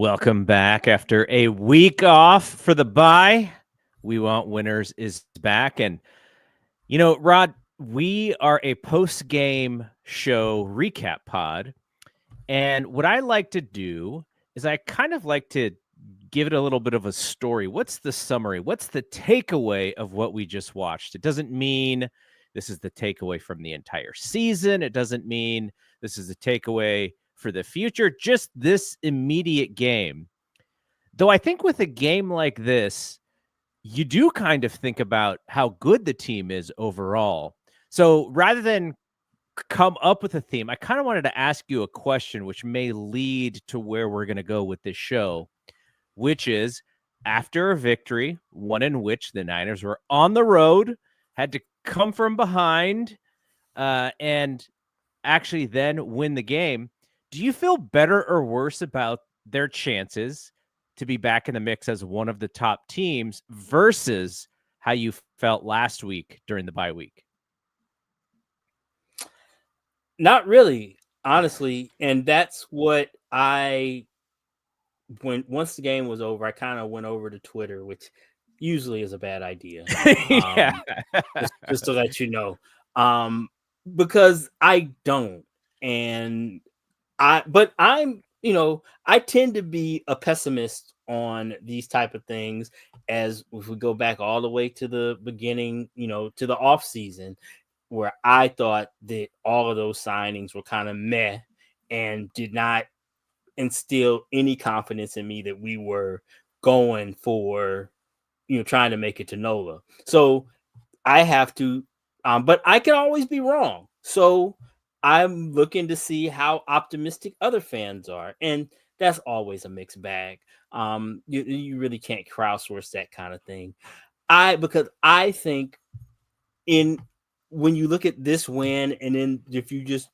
Welcome back after a week off for the bye. We Want Winners is back. And, Rod, we are a post-game show recap pod. And what I like to do is I kind of like to give it a little bit of a story. What's the summary? What's the takeaway of what we just watched? It doesn't mean this is the takeaway from the entire season. It doesn't mean this is the takeaway for the future, just this immediate game. Though I think with a game like this, you do kind of think about how good the team is overall. So rather than come up with a theme, I kind of wanted to ask you a question which may lead to where we're going to go with this show, which is after a victory, one in which the Niners were on the road, had to come from behind, and actually then win the game. Do you feel better or worse about their chances to be back in the mix as one of the top teams versus how you felt last week during the bye week? Not really, honestly. And that's what once the game was over, I kind of went over to Twitter, which usually is a bad idea. Yeah. just to let you know. Because I don't. And I'm, I tend to be a pessimist on these type of things as if we go back all the way to the beginning, to the off season, where I thought that all of those signings were kind of meh and did not instill any confidence in me that we were going for, trying to make it to NOLA. So I have to, but I can always be wrong. So I'm looking to see how optimistic other fans are. And that's always a mixed bag. You really can't crowdsource that kind of thing. Because I think when you look at this win, and then if you just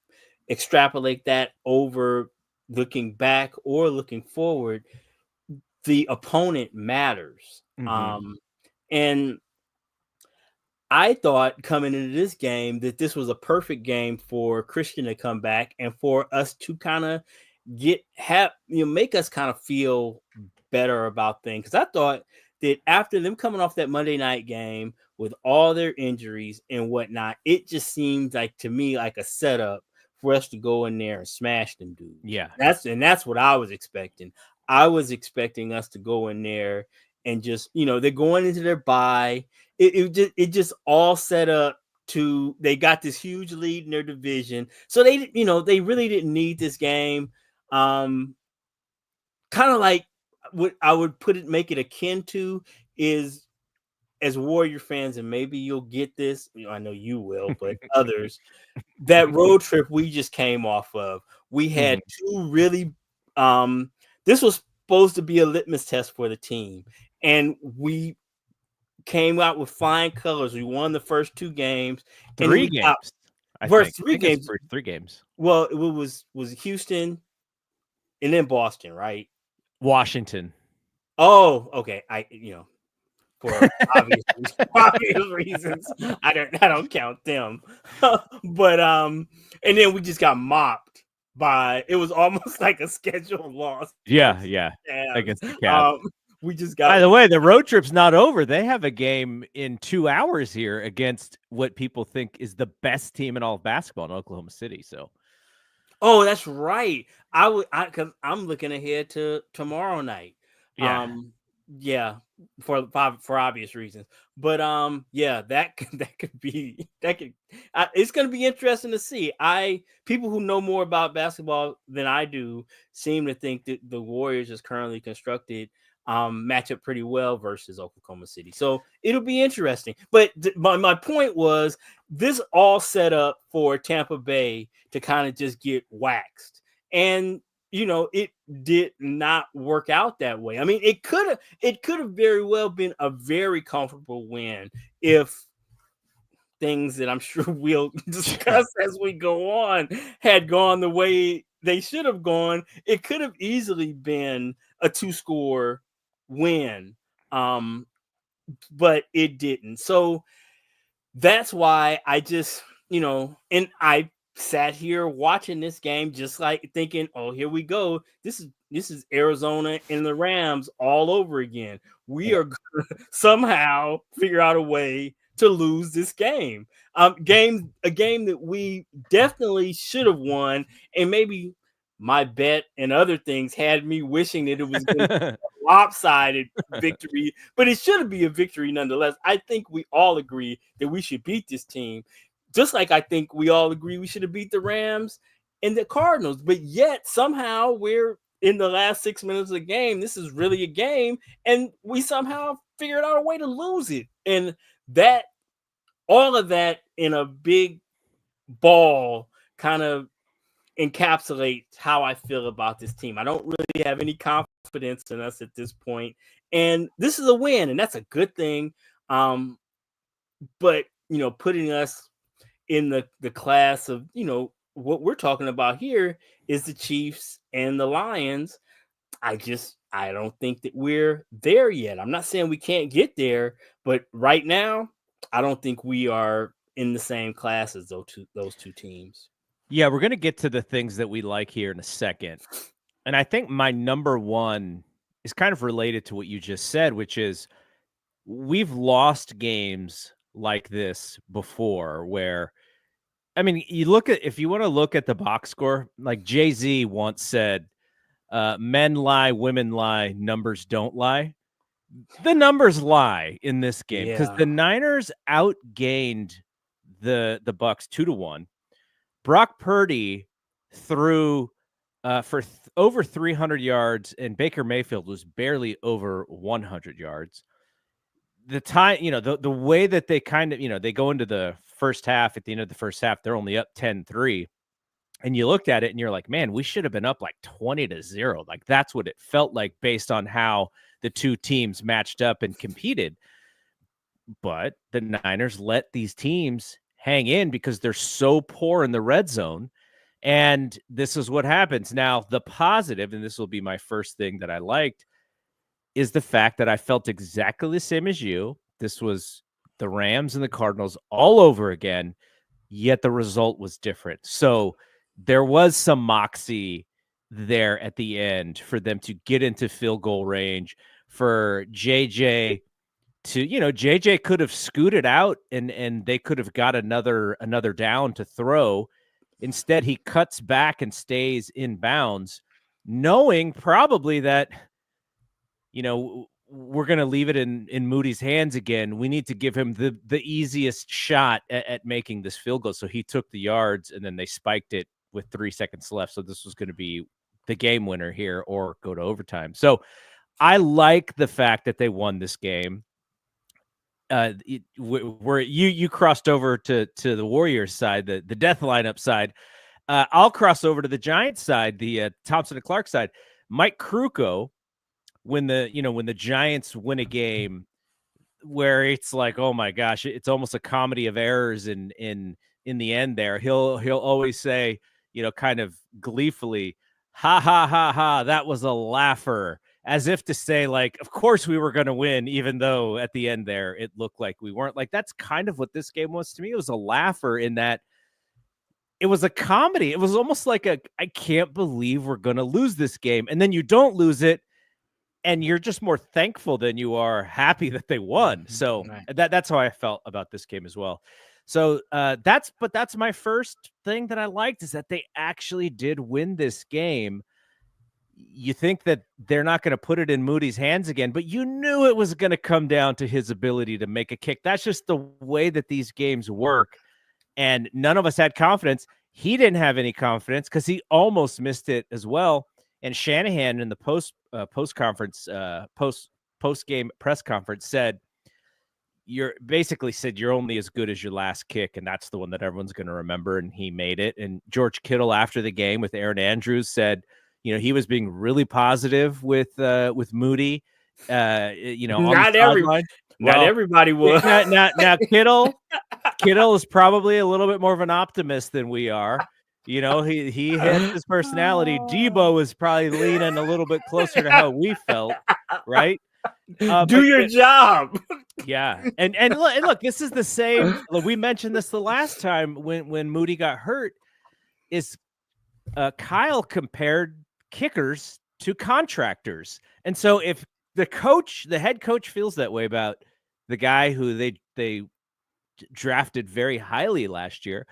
extrapolate that over looking back or looking forward, the opponent matters. Mm-hmm. And I thought coming into this game that this was a perfect game for Christian to come back and for us to kind of make us kind of feel better about things. Because I thought that after them coming off that Monday night game with all their injuries and whatnot, it just seemed like to me like a setup for us to go in there and smash them dudes. Yeah. That's what I was expecting. I was expecting us to go in there and just, they're going into their bye. It just all set up to, they got this huge lead in their division. So they really didn't need this game. Kind of like what I would make it akin to is, as Warrior fans, and maybe you'll get this, I know you will, but others, that road trip we just came off of, we had two really, this was supposed to be a litmus test for the team. And we came out with flying colors. We won the first two games. Three games. Three games. Well, it was Houston and then Boston, right? Washington. Oh, okay. For obvious reasons, I don't count them. But and then we just got mopped by, it was almost like a scheduled loss. Yeah. Against the Cavs. We just got. By the way, the road trip's not over. They have a game in 2 hours here against what people think is the best team in all of basketball in Oklahoma City. So, oh, that's right. Because I'm looking ahead to tomorrow night. Yeah. For obvious reasons. But that could be it's going to be interesting to see. People who know more about basketball than I do seem to think that the Warriors is currently constructed match up pretty well versus Oklahoma City. So it'll be interesting. But my point was, this all set up for Tampa Bay to kind of just get waxed. And it did not work out that way. I mean, it could have very well been a very comfortable win if things that I'm sure we'll discuss as we go on had gone the way they should have gone. It could have easily been a 2-score win, but it didn't. So that's why I just, and I sat here watching this game just like thinking, oh, here we go. This is This is Arizona and the Rams all over again. We are going to somehow figure out a way to lose this game. A game that we definitely should have won, and maybe my bet and other things had me wishing that it was going to be a lopsided victory, but it should be a victory nonetheless. I think we all agree that we should beat this team, just like I think we all agree we should have beat the Rams and the Cardinals. But yet somehow we're in the last 6 minutes of the game. This is really a game, and we somehow figured out a way to lose it. And that, all of that in a big ball, kind of encapsulates how I feel about this team. I don't really have any confidence in us at this point, and this is a win, and that's a good thing. But putting us in the class of what we're talking about here is the Chiefs and the Lions. I don't think that we're there yet. I'm not saying we can't get there, but right now, I don't think we are in the same class as those two teams. Yeah, we're going to get to the things that we like here in a second. And I think my number one is kind of related to what you just said, which is we've lost games like this before where, I mean, if you want to look at the box score, like Jay-Z once said, men lie, women lie, numbers don't lie. The numbers lie in this game because the Niners outgained the Bucs 2-1. Brock Purdy threw for over 300 yards, and Baker Mayfield was barely over 100 yards. The time, the way that they kind of, they go into the first half, at the end of the first half, they're only up 10-3. And you looked at it and you're like, man, we should have been up like 20-0. Like that's what it felt like based on how the two teams matched up and competed. But the Niners let these teams hang in because they're so poor in the red zone. And this is what happens. Now, the positive, and this will be my first thing that I liked, is the fact that I felt exactly the same as you. This was the Rams and the Cardinals all over again, yet the result was different. So there was some moxie there at the end for them to get into field goal range, for JJ to, JJ could have scooted out and they could have got another down to throw. Instead, he cuts back and stays in bounds, knowing probably that, we're going to leave it in Moody's hands again. We need to give him the easiest shot at making this field goal. So he took the yards and then they spiked it with 3 seconds left. So this was going to be the game winner here or go to overtime. So I like the fact that they won this game. Where you crossed over to the Warriors side, the death lineup side. I'll cross over to the Giants side, the Thompson and Clark side. Mike Krukow, when the Giants win a game where it's like, oh my gosh, it's almost a comedy of errors in the end there. He'll always say, kind of gleefully, ha ha ha ha, that was a laugher, as if to say, like, of course we were going to win, even though at the end there it looked like we weren't. Like, that's kind of what this game was to me. It was a laugher in that it was a comedy. It was almost like I can't believe we're going to lose this game. And then you don't lose it, and you're just more thankful than you are happy that they won. So that's how I felt about this game as well. So that's my first thing that I liked, is that they actually did win this game. You think that they're not going to put it in Moody's hands again, but you knew it was going to come down to his ability to make a kick. That's just the way that these games work. And none of us had confidence. He didn't have any confidence because he almost missed it as well. And Shanahan in the post game press conference said, you're only as good as your last kick, and that's the one that everyone's going to remember. And he made it. And George Kittle, after the game with Aaron Andrews, said, he was being really positive with Moody. Not everybody was. Now Kittle is probably a little bit more of an optimist than we are. He has his personality. Debo is probably leaning a little bit closer to how we felt, right? Do your job. Yeah, and look, this is the same. We mentioned this the last time when Moody got hurt. Is Kyle compared kickers to contractors. And so if the head coach feels that way about the guy who they drafted very highly last year,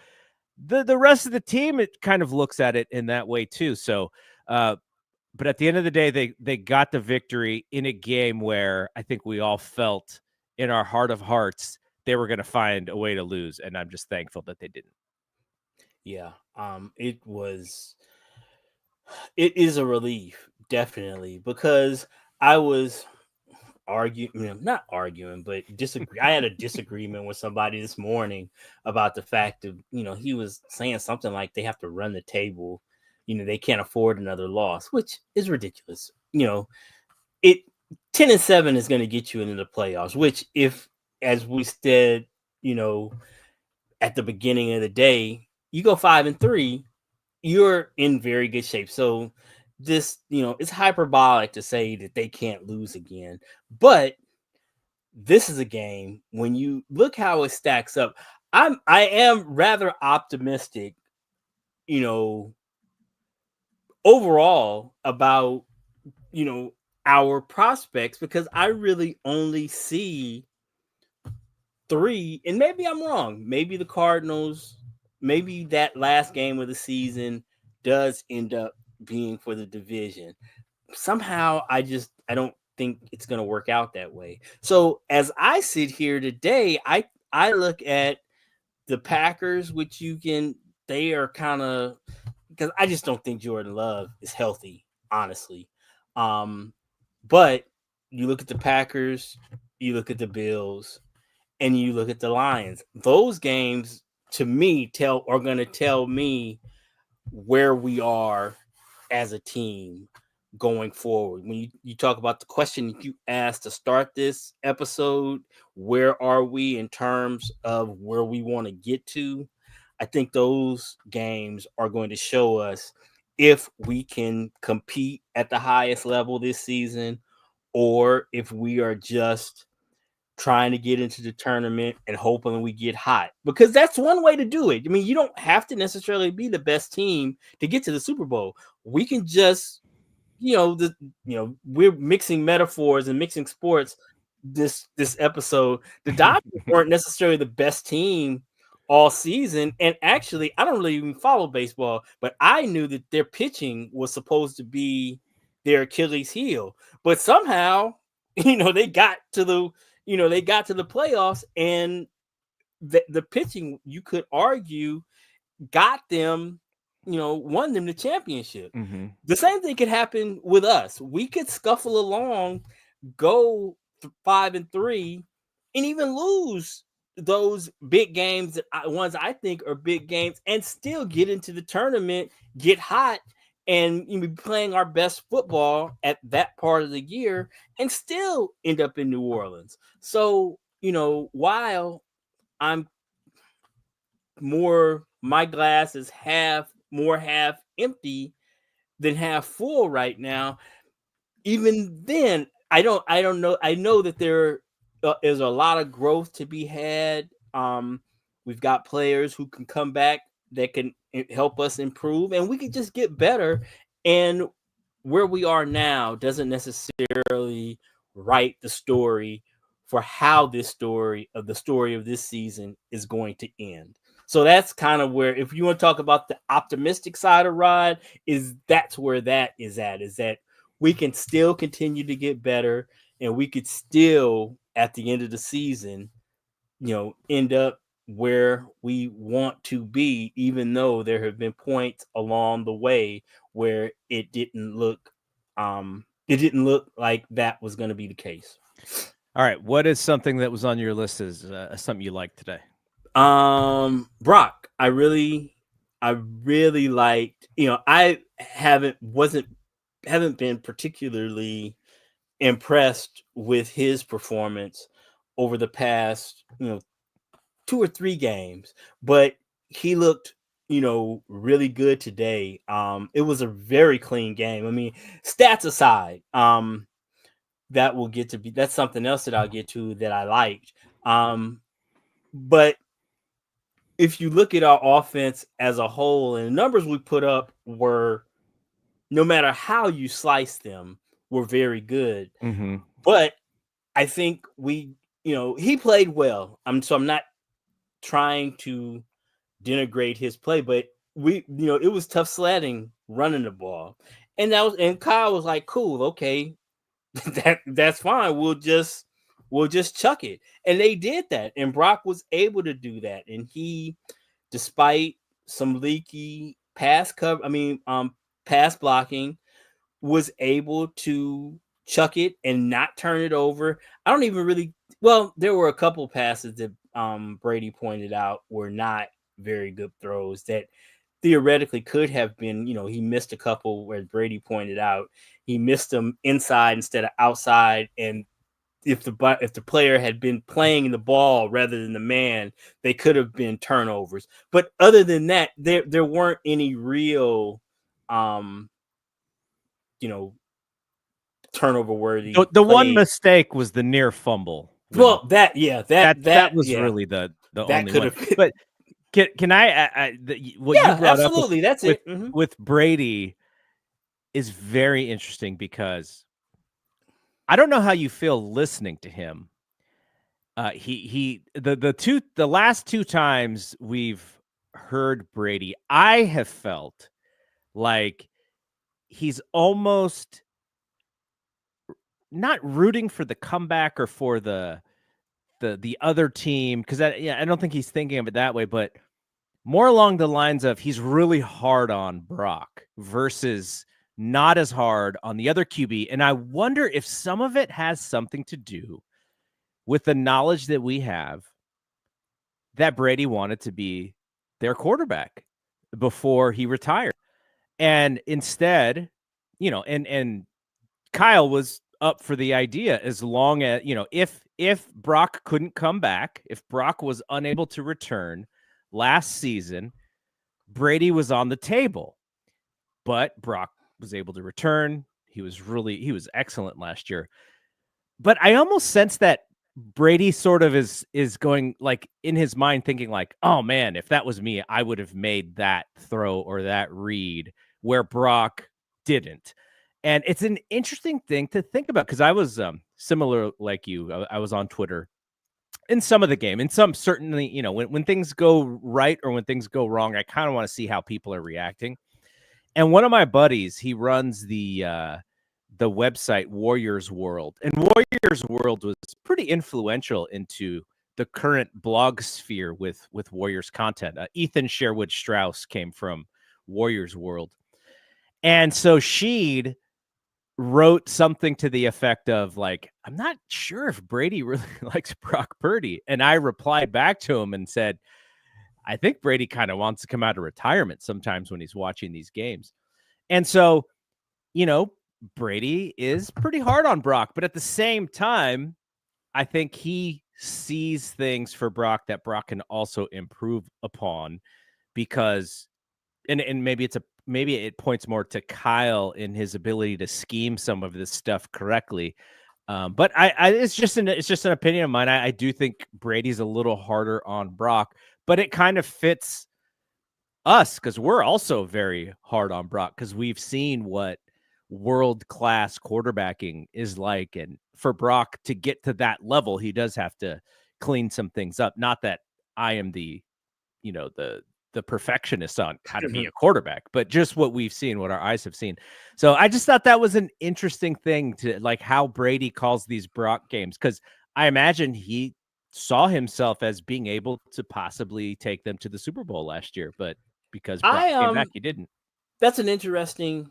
the rest of the team, it kind of looks at it in that way too. So, but at the end of the day, they got the victory in a game where I think we all felt in our heart of hearts they were going to find a way to lose, and I'm just thankful that they didn't. Yeah, it is a relief, definitely, because I was not arguing, but disagree. I had a disagreement with somebody this morning about the fact of, he was saying something like they have to run the table. They can't afford another loss, which is ridiculous. It 10-7 is going to get you into the playoffs, which if, as we said, at the beginning of the day, you go 5-3, you're in very good shape. So this, it's hyperbolic to say that they can't lose again, but this is a game when you look how it stacks up. I am rather optimistic, overall about, our prospects, because I really only see three, and maybe I'm wrong. Maybe the Cardinals, maybe that last game of the season does end up being for the division. Somehow I don't think it's going to work out that way. So as I sit here today, I look at the Packers, which they are kind of, because I just don't think Jordan Love is healthy, honestly. But you look at the Packers, you look at the Bills, and you look at the Lions. Those games, to me, are going to tell me where we are as a team going forward. When you talk about the question you asked to start this episode, where are we in terms of where we want to get to? I think those games are going to show us if we can compete at the highest level this season, or if we are just trying to get into the tournament and hoping we get hot, because that's one way to do it. I mean, you don't have to necessarily be the best team to get to the Super Bowl. We can just, we're mixing metaphors and mixing sports this episode. The Dodgers weren't necessarily the best team all season, and actually, I don't really even follow baseball, but I knew that their pitching was supposed to be their Achilles heel, but somehow, they got to the playoffs, and the pitching, you could argue, got them, won them the championship. Mm-hmm. The same thing could happen with us. We could scuffle along, go 5-3, and even lose those big games, ones I think are big games, and still get into the tournament, get hot, and be playing our best football at that part of the year, and still end up in New Orleans. So, while I'm my glass is half empty than half full right now, even then, I don't know. I know that there is a lot of growth to be had. We've got players who can come back that can help us improve, and we can just get better. And where we are now doesn't necessarily write the story for how the story of this season is going to end. So that's kind of where, if you want to talk about the optimistic side of Rod, that's where that is that we can still continue to get better, and we could still, at the end of the season, end up where we want to be, even though there have been points along the way where it didn't look like that was going to be the case. All right, what is something that was on your list as something you liked today? Brock, I really liked, I haven't been particularly impressed with his performance over the past, 2 or 3 games, but he looked, really good today. It was a very clean game. I mean, stats aside, that's something else that I'll get to that I liked. But if you look at our offense as a whole, and the numbers we put up were no matter how you slice them, were very good. Mm-hmm. But I think he played well. I'm not trying to denigrate his play, but it was tough sledding running the ball. And Kyle was like, cool, okay, that's fine. We'll just chuck it. And they did that. And Brock was able to do that. And he, despite some leaky pass blocking, was able to chuck it and not turn it over. I don't even really there were a couple passes that Brady pointed out were not very good throws that theoretically could have been, he missed a couple where Brady pointed out he missed them inside instead of outside. And if the player had been playing the ball rather than the man, they could have been turnovers. But other than that, there weren't any real turnover worthy. The one mistake was the near fumble. Well, that was really the only one. But can I what you brought absolutely. up That's it mm-hmm. with Brady is very interesting because I don't know how you feel listening to him. The last two times we've heard Brady, I have felt like he's almost not rooting for the comeback or for the other team, because I don't think he's thinking of it that way, but more along the lines of he's really hard on Brock versus not as hard on the other QB. And I wonder if some of it has something to do with the knowledge that we have that Brady wanted to be their quarterback before he retired. And instead, and Kyle was up for the idea as long as, if Brock couldn't come back, if Brock was unable to return last season, Brady was on the table. But Brock was able to return. He was excellent last year. But I almost sense that Brady sort of is going, like, in his mind thinking like, oh man, if that was me, I would have made that throw or that read where Brock didn't. And it's an interesting thing to think about, because I was similar like you. I was on Twitter in some of the game, and some certainly, when things go right or when things go wrong, I kind of want to see how people are reacting. And one of my buddies, he runs the website Warriors World, and Warriors World was pretty influential into the current blog sphere with Warriors content. Ethan Sherwood Strauss came from Warriors World. And so Sheed wrote something to the effect of, like, I'm not sure if Brady really likes Brock Purdy. And I replied back to him and said, I think Brady kind of wants to come out of retirement sometimes when he's watching these games. And so, Brady is pretty hard on Brock, but at the same time, I think he sees things for Brock that Brock can also improve upon, because, and maybe it points more to Kyle in his ability to scheme some of this stuff correctly. But it's just an opinion of mine. I do think Brady's a little harder on Brock, but it kind of fits us because we're also very hard on Brock, because we've seen what world-class quarterbacking is like. And for Brock to get to that level, he does have to clean some things up. Not that I am the perfectionist on how to be a quarterback, but just what we've seen, what our eyes have seen. So I just thought that was an interesting thing, to like how Brady calls these Brock games, because I imagine he saw himself as being able to possibly take them to the Super Bowl last year, but because Brock came back, he didn't. That's an interesting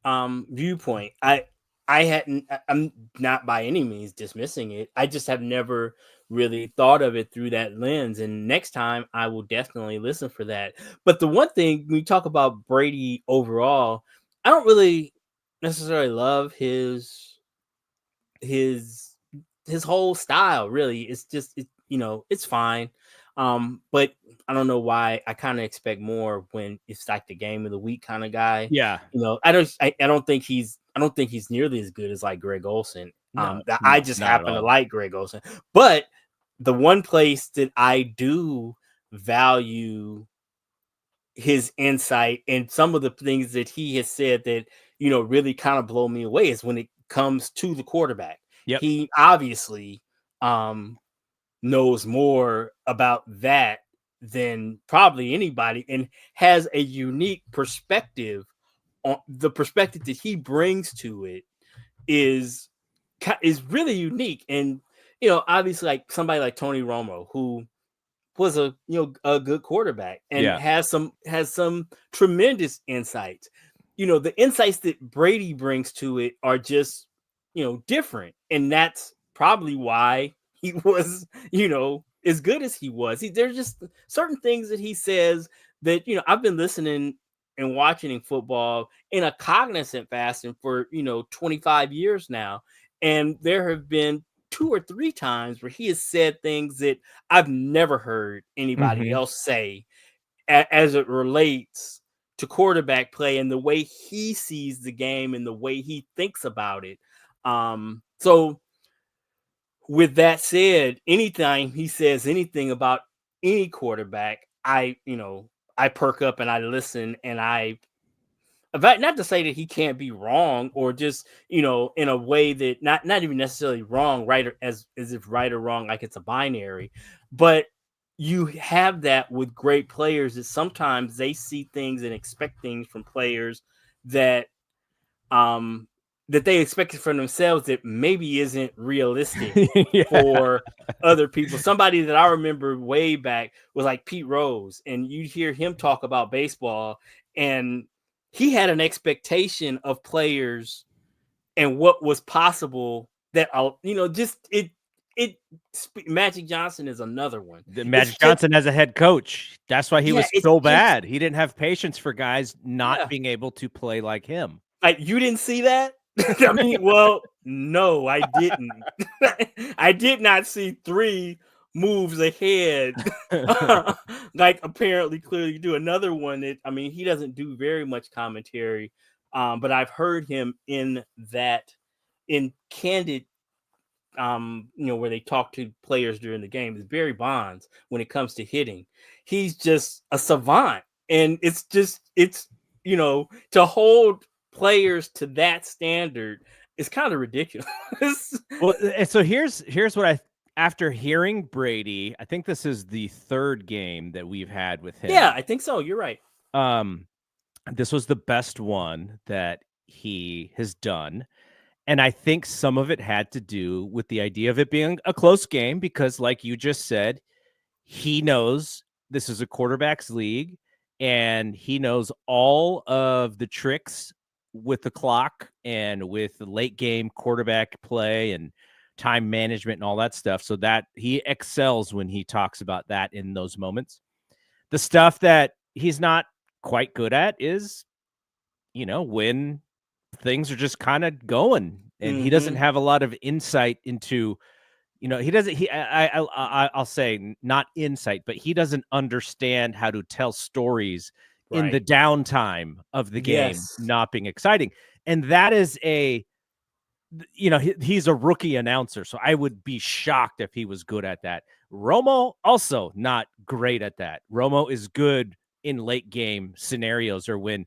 viewpoint. I'm not by any means dismissing it. I just have never really thought of it through that lens, and next time I will definitely listen for that. But the one thing, when we talk about Brady overall, I don't really necessarily love his whole style. Really, it's just it's fine. But I don't know why I kind of expect more when it's like the game of the week kind of guy. Yeah. I don't think he's nearly as good as like Greg Olsen. I just happen to like Greg Olsen. But the one place that I do value his insight and some of the things that he has said that, really kind of blow me away is when it comes to the quarterback. Yep. He obviously knows more about that than probably anybody and has a unique perspective. On the perspective that he brings to it is really unique. And obviously, like somebody like Tony Romo, who was a good quarterback and Yeah. has some tremendous insights. The insights that Brady brings to it are just different, and that's probably why he was as good as he was. There's just certain things that he says that I've been listening and watching football in a cognizant fashion for 25 years now, and there have been 2 or 3 times where he has said things that I've never heard anybody Mm-hmm. else say as it relates to quarterback play and the way he sees the game and the way he thinks about it. So with that said, anytime he says anything about any quarterback, I perk up and I listen and not to say that he can't be wrong or just in a way that not even necessarily wrong, right, or as if right or wrong like it's a binary, but you have that with great players that sometimes they see things and expect things from players that um that they expected from themselves that maybe isn't realistic Yeah. for other people. Somebody that I remember way back was like Pete Rose, and you hear him talk about baseball, and he had an expectation of players and what was possible that just it. Magic Johnson is another one. The It's Magic just Johnson as a head coach. That's why he yeah, was it's so just bad. He didn't have patience for guys not yeah. being able to play like him. Like, you didn't see that? I mean, well, no, I didn't. I did not see 3 moves ahead. Like, apparently, clearly you do. Another one that, I mean, he doesn't do very much commentary, but I've heard him in candid, where they talk to players during the game, is Barry Bonds. When it comes to hitting, he's just a savant, and it's to hold players to that standard is kind of ridiculous. Well, so here's what after hearing Brady, I think this is the 3rd game that we've had with him. Yeah, I think so. You're right. This was the best one that he has done. And I think some of it had to do with the idea of it being a close game because, like you just said, he knows this is a quarterback's league and he knows all of the tricks with the clock and with the late game quarterback play and time management and all that stuff. So that he excels when he talks about that in those moments. The stuff that he's not quite good at is, when things are just kind of going and he doesn't have a lot of insight into, he doesn't, I'll say not insight, but he doesn't understand how to tell stories in the Right. downtime of the game Yes. not being exciting. And that is he's a rookie announcer. So I would be shocked if he was good at that. Romo also not great at that. Romo is good in late game scenarios or when,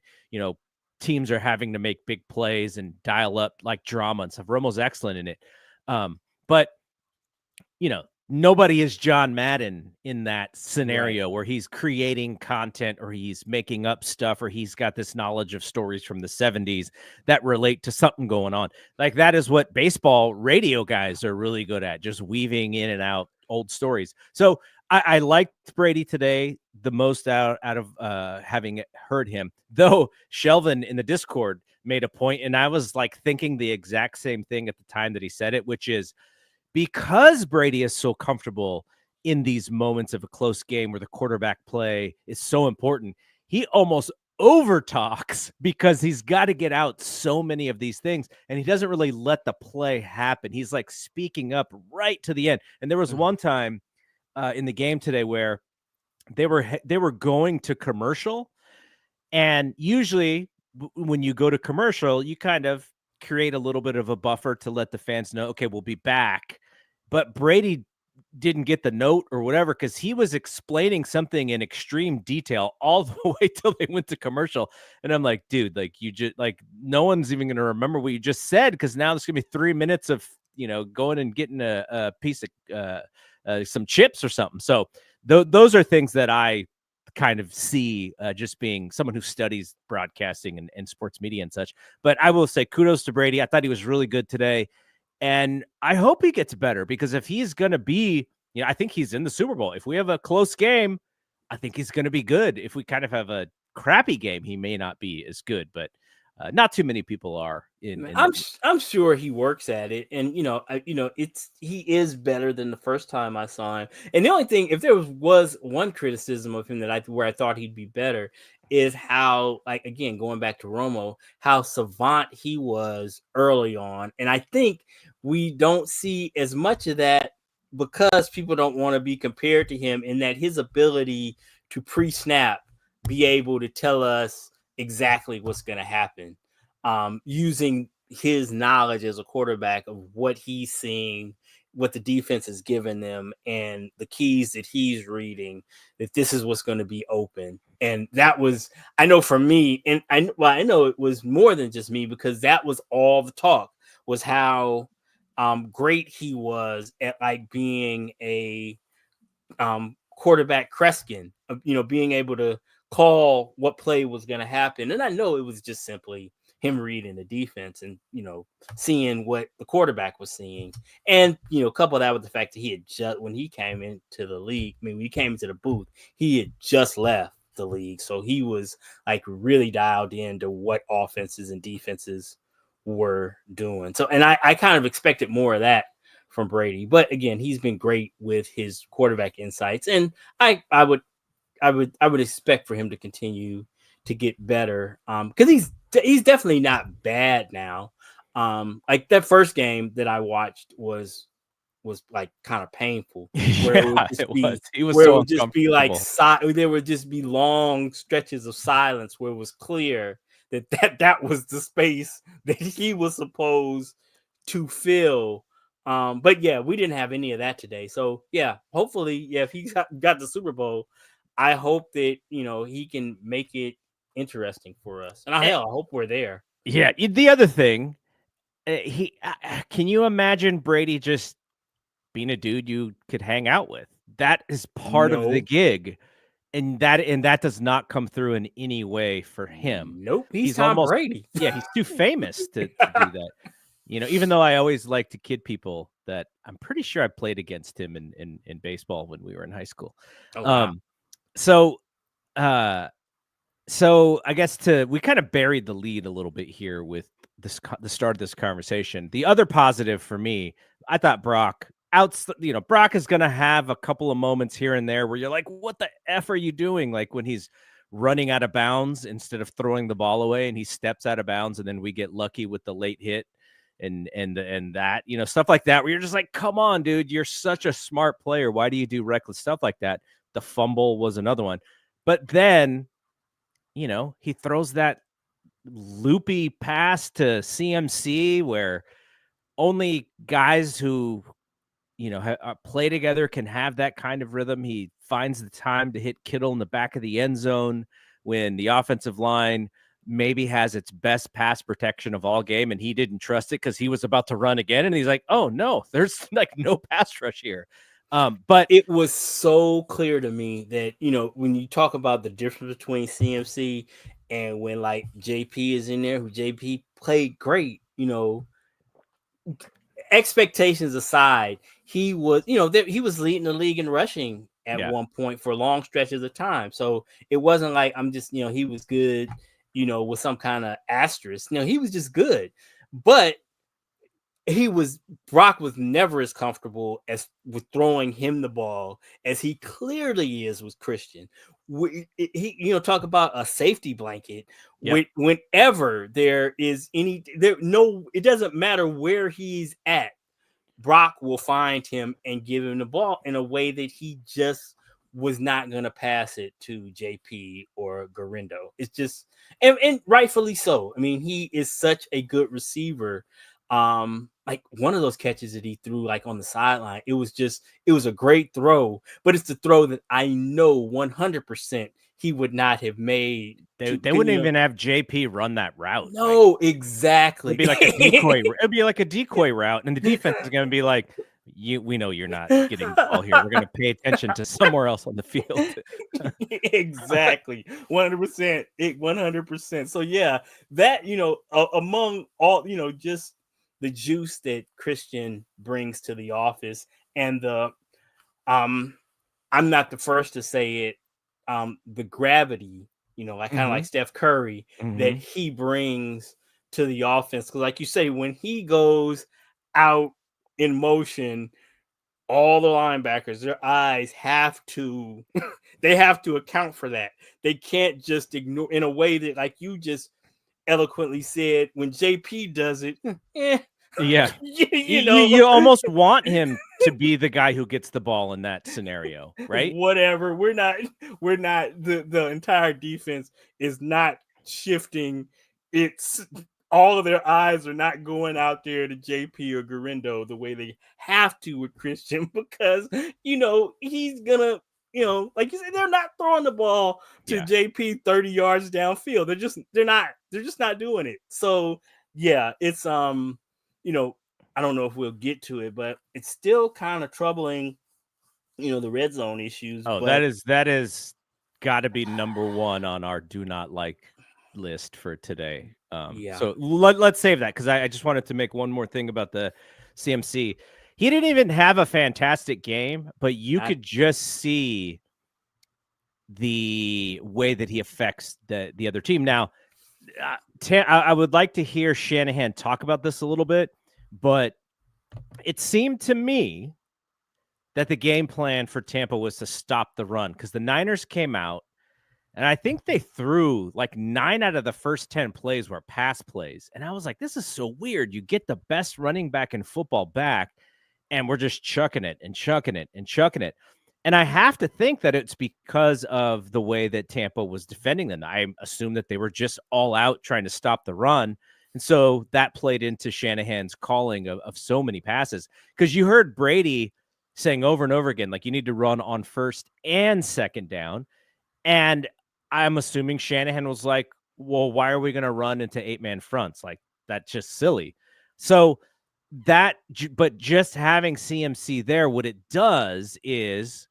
teams are having to make big plays and dial up like drama and stuff. Romo's excellent in it. But nobody is John Madden in that scenario where he's creating content or he's making up stuff or he's got this knowledge of stories from the 70s that relate to something going on. Like that is what baseball radio guys are really good at, just weaving in and out old stories. So I liked Brady today the most out of having heard him, though Shelvin in the Discord made a point, and I was like thinking the exact same thing at the time that he said it, which is because Brady is so comfortable in these moments of a close game where the quarterback play is so important, he almost over talks because he's got to get out so many of these things and he doesn't really let the play happen. He's like speaking up right to the end. And there was one time in the game today where they were going to commercial, and usually when you go to commercial, you kind of create a little bit of a buffer to let the fans know, okay, we'll be back. But Brady didn't get the note or whatever, because he was explaining something in extreme detail all the way till they went to commercial. And I'm like, dude, like you just like no one's even going to remember what you just said, because now there's going to be 3 minutes of, going and getting a piece of some chips or something. So those are things that I kind of see, just being someone who studies broadcasting and sports media and such. But I will say kudos to Brady. I thought he was really good today. And I hope he gets better, because if he's going to be, I think he's in the Super Bowl. If we have a close game, I think he's going to be good. If we kind of have a crappy game, he may not be as good, but not too many people are. I'm sure he works at it, and he is better than the first time I saw him. And the only thing, if there was one criticism of him where I thought he'd be better, is how, like, again, going back to Romo, how savant he was early on. And I think we don't see as much of that because people don't want to be compared to him, in that his ability to pre-snap be able to tell us exactly what's going to happen, using his knowledge as a quarterback of what he's seeing, what the defense is giving them, and the keys that he's reading, that this is what's going to be open. And that was, I know for me, and I know it was more than just me, because that was all the talk, was how great he was at, like, being a quarterback Kreskin, being able to call what play was going to happen. And I know it was just simply him reading the defense and, seeing what the quarterback was seeing. And, couple that with the fact that he had just, when he came into the league, when he came into the booth, he had just left the league. So he was, like, really dialed into what offenses and defenses were doing. So, and I kind of expected more of that from Brady, but again, he's been great with his quarterback insights, and I would expect for him to continue to get better, because he's definitely not bad now. Like that first game that I watched was like kind of painful, where it would just be, He was so like there would just be long stretches of silence where it was clear that was the space that he was supposed to fill. But yeah, we didn't have any of that today. So yeah, hopefully, if he got the Super Bowl, I hope that he can make it interesting for us. And I hope we're there. Yeah. The other thing, can you imagine Brady just being a dude you could hang out with? That is part of the gig. And that does not come through in any way for him. Nope. He's Tom Brady. Yeah, he's too famous to do that. Even though I always like to kid people that I'm pretty sure I played against him in baseball when we were in high school. Oh, wow. So I guess we kind of buried the lead a little bit here with the start of this conversation. The other positive for me, I thought Brock is going to have a couple of moments here and there where you're like, what the F are you doing? Like when he's running out of bounds instead of throwing the ball away, and he steps out of bounds, and then we get lucky with the late hit and that, stuff like that, where you're just like, come on, dude, you're such a smart player. Why do you do reckless stuff like that? The fumble was another one. But then, he throws that loopy pass to CMC where only guys who, play together can have that kind of rhythm. He finds the time to hit Kittle in the back of the end zone when the offensive line maybe has its best pass protection of all game, and he didn't trust it because he was about to run again. And he's like, oh no, there's like no pass rush here. But it was so clear to me that, when you talk about the difference between CMC and when like JP is in there, who JP played great, expectations aside, he was, he was leading the league in rushing at one point for long stretches of time. So it wasn't like I'm just, he was good, with some kind of asterisk. He was just good. But Brock was never as comfortable as with throwing him the ball as he clearly is with Christian. He talk about a safety blanket. Yep. Whenever it doesn't matter where he's at, Brock will find him and give him the ball in a way that he just was not going to pass it to JP or Garindo. It's just, and rightfully so. I mean, he is such a good receiver. Like one of those catches that he threw like on the sideline, it was a great throw, but it's the throw that I know 100% he would not have made. They wouldn't even have JP run that route. No, Like, exactly. it'd be like a decoy. It'd be like a decoy route, and the defense is going to be like, we know you're not getting the ball here. We're going to pay attention to somewhere else on the field. Exactly. 100%. 100%. So yeah, that, among all, just the juice that Christian brings to the office, and I'm not the first to say it, the gravity, like kind of like Steph Curry, that he brings to the offense. Because like you say, when he goes out in motion, all the linebackers, their eyes have to they have to account for that. They can't just ignore, in a way that, like you just eloquently said, when JP does it, yeah, you almost want him to be the guy who gets the ball in that scenario, right? Whatever. We're not the entire defense is not shifting. It's all of their eyes are not going out there to JP or Garindo the way they have to with Christian, because he's gonna, like you said, they're not throwing the ball to JP 30 yards downfield. They're just not doing it. So yeah, it's I don't know if we'll get to it, but it's still kind of troubling, the red zone issues. Oh, but that is got to be number one on our do not like list for today. So let's save that, because I just wanted to make one more thing about the CMC. He didn't even have a fantastic game, but you could just see the way that he affects the other team. Now, I would like to hear Shanahan talk about this a little bit, but it seemed to me that the game plan for Tampa was to stop the run, because the Niners came out, and I think they threw like 9 out of the first 10 plays were pass plays. And I was like, this is so weird. You get the best running back in football back, and we're just chucking it and chucking it and chucking it. And I have to think that it's because of the way that Tampa was defending them. I assume that they were just all out trying to stop the run. And so that played into Shanahan's calling of so many passes, because you heard Brady saying over and over again, like, you need to run on first and second down. And I'm assuming Shanahan was like, well, why are we going to run into 8-man fronts? Like, that's just silly. So but just having CMC there, what it does is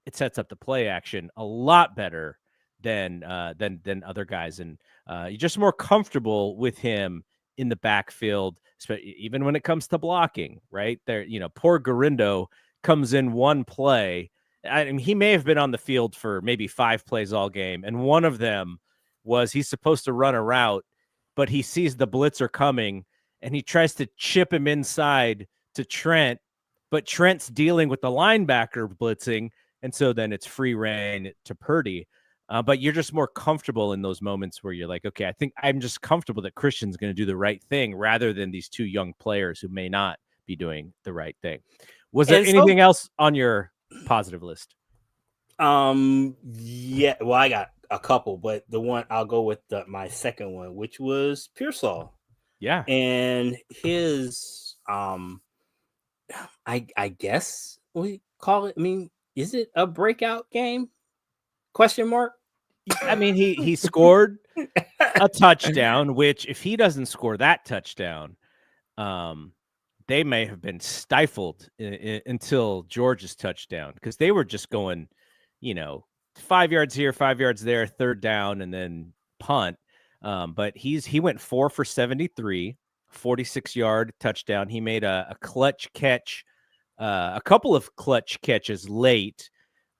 it sets up the play action a lot better than other guys. And you're just more comfortable with him in the backfield, even when it comes to blocking, right there. Poor Garindo comes in one play. I mean, he may have been on the field for maybe 5 plays all game, and one of them was he's supposed to run a route, but he sees the blitzer coming, and he tries to chip him inside to Trent, but Trent's dealing with the linebacker blitzing, and so then it's free reign to Purdy. But you're just more comfortable in those moments where you're like, okay, I think I'm just comfortable that Christian's going to do the right thing, rather than these 2 young players who may not be doing the right thing. Was there anything else on your positive list? Yeah, well, I got a couple, but the one I'll go with my second one, which was Pearsall. Yeah. And his I guess we call it, I mean, is it a breakout game? Question mark. I mean, he scored a touchdown, which if he doesn't score that touchdown, they may have been stifled until George's touchdown, because they were just going, 5 yards here, 5 yards there, third down, and then punt. But he went 4 for 73, 46-yard touchdown. He made a clutch catch, a couple of clutch catches late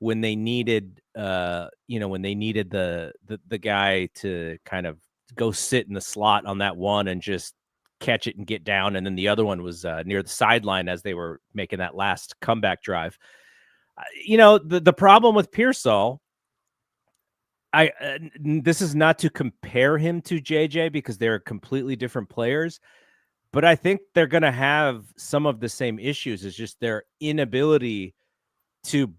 when they needed, when they needed the guy to kind of go sit in the slot on that one and just catch it and get down. And then the other one was near the sideline as they were making that last comeback drive. The problem with Pearsall, this is not to compare him to JJ, because they're completely different players, but I think they're going to have some of the same issues. It's just their inability to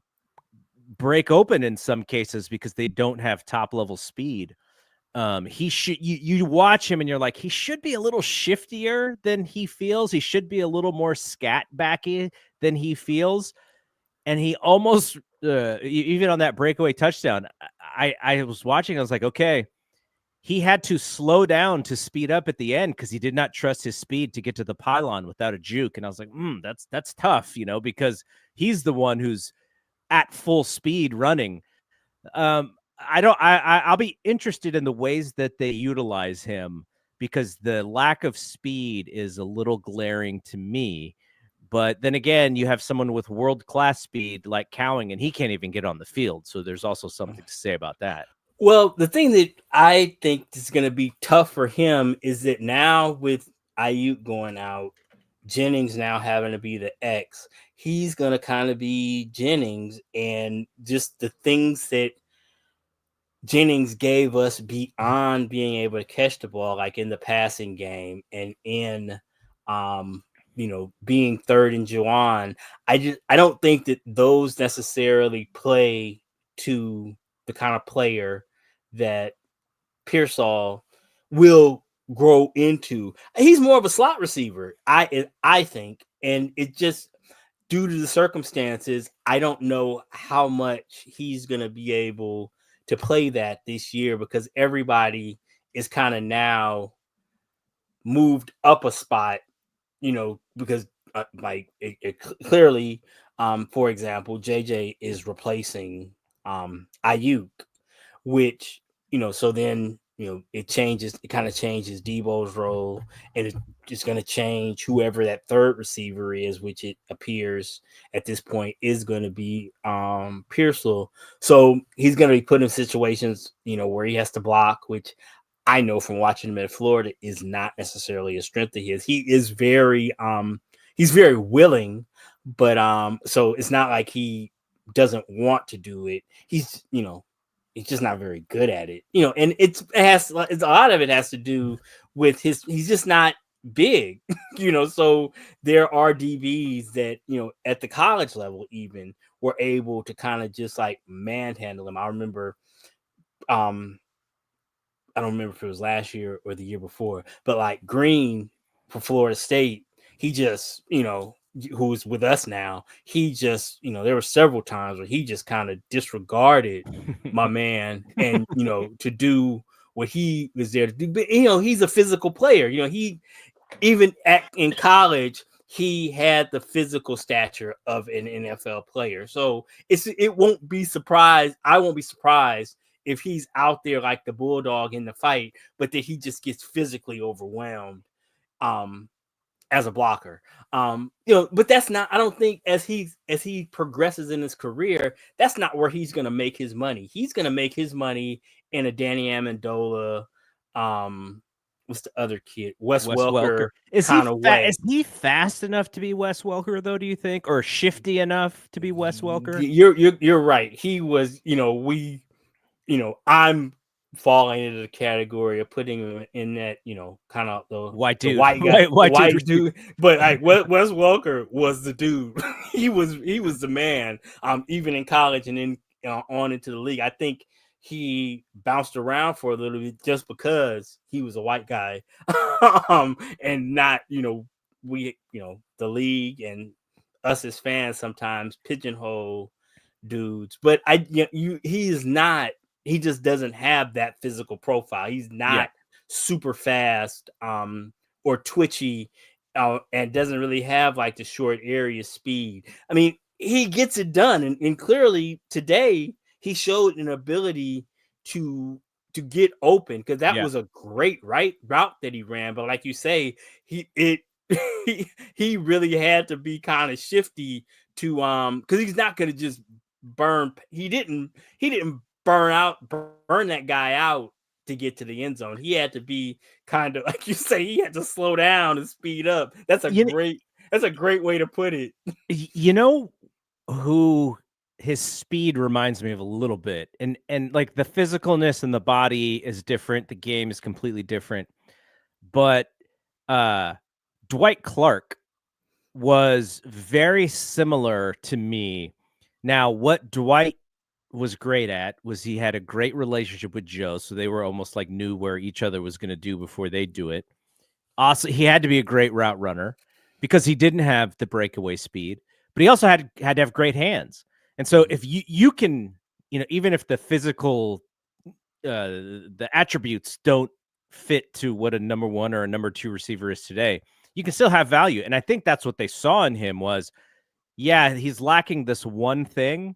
break open in some cases, because they don't have top level speed. He should you watch him and you're like, he should be a little shiftier than he feels. He should be a little more scat backy than he feels. And he almost even on that breakaway touchdown, I was watching, I was like, okay, he had to slow down to speed up at the end because he did not trust his speed to get to the pylon without a juke. And I was like, that's tough, because he's the one who's at full speed running. I'll be interested in the ways that they utilize him because the lack of speed is a little glaring to me. But then again, you have someone with world-class speed like Cowing, and he can't even get on the field. So there's also something to say about that. Well, the thing that I think is going to be tough for him is that now with Ayuk going out, Jennings now having to be the X, he's going to kind of be Jennings, and just the things that Jennings gave us beyond being able to catch the ball, like in the passing game and in, being third and Juwan. I don't think that those necessarily play to the kind of player that Pearsall will grow into. He's more of a slot receiver, I think, and it just due to the circumstances, I don't know how much he's going to be able to play that this year because everybody is kind of now moved up a spot, because clearly, for example, JJ is replacing Ayuk, which, so then, it kind of changes Debo's role, and it's just going to change whoever that third receiver is, which it appears at this point is going to be Pearsall. So he's going to be put in situations, where he has to block, which I know from watching him at Florida is not necessarily a strength of his. He is he's very willing, but so it's not like he doesn't want to do it. He's just not very good at it, and it's a lot of it has to do with he's just not big, so there are DBs that, at the college level even were able to kind of just like manhandle him. I remember, I don't remember if it was last year or the year before, but like Green for Florida State, he just, who's with us now, he just, there were several times where he just kind of disregarded my man and, to do what he was there to do. But, he's a physical player. He, even in college, he had the physical stature of an NFL player. So it won't be surprised. I won't be surprised if he's out there like the bulldog in the fight, but that he just gets physically overwhelmed as a blocker. But that's not, I don't think as he progresses in his career, that's not where he's going to make his money. He's going to make his money in a Danny Amendola, what's the other kid? Wes Welker. Is he fast enough to be Wes Welker though, do you think? Or shifty enough to be Wes Welker? You're right. He was, I'm falling into the category of putting him in that, kind of the white dude, the white guy, white dude. But like Wes Welker was the dude. he was the man. Even in college and then on into the league. I think he bounced around for a little bit just because he was a white guy, and not, we, the league and us as fans sometimes pigeonhole dudes. But he is not. He just doesn't have that physical profile. He's not super fast or twitchy, and doesn't really have like the short area speed. I mean, he gets it done, and clearly today he showed an ability to get open, because that was a great route that he ran. But like you say, he really had to be kind of shifty to because he's not going to just burn. He didn't burn that guy out to get to the end zone. He had to be kind of, like you say, he had to slow down and speed up. That's a great way to put it. Who his speed reminds me of a little bit, and like the physicalness and the body is different. The game is completely different, but Dwight Clark was very similar to me. Now, what Dwight was great at was he had a great relationship with Joe, so they were almost like knew where each other was going to do before they do it. Also, he had to be a great route runner because he didn't have the breakaway speed, but he also had to have great hands. And so if you can, even if the physical the attributes don't fit to what a number 1 or a number 2 receiver is today, you can still have value. And I think that's what they saw in him was, yeah, he's lacking this one thing,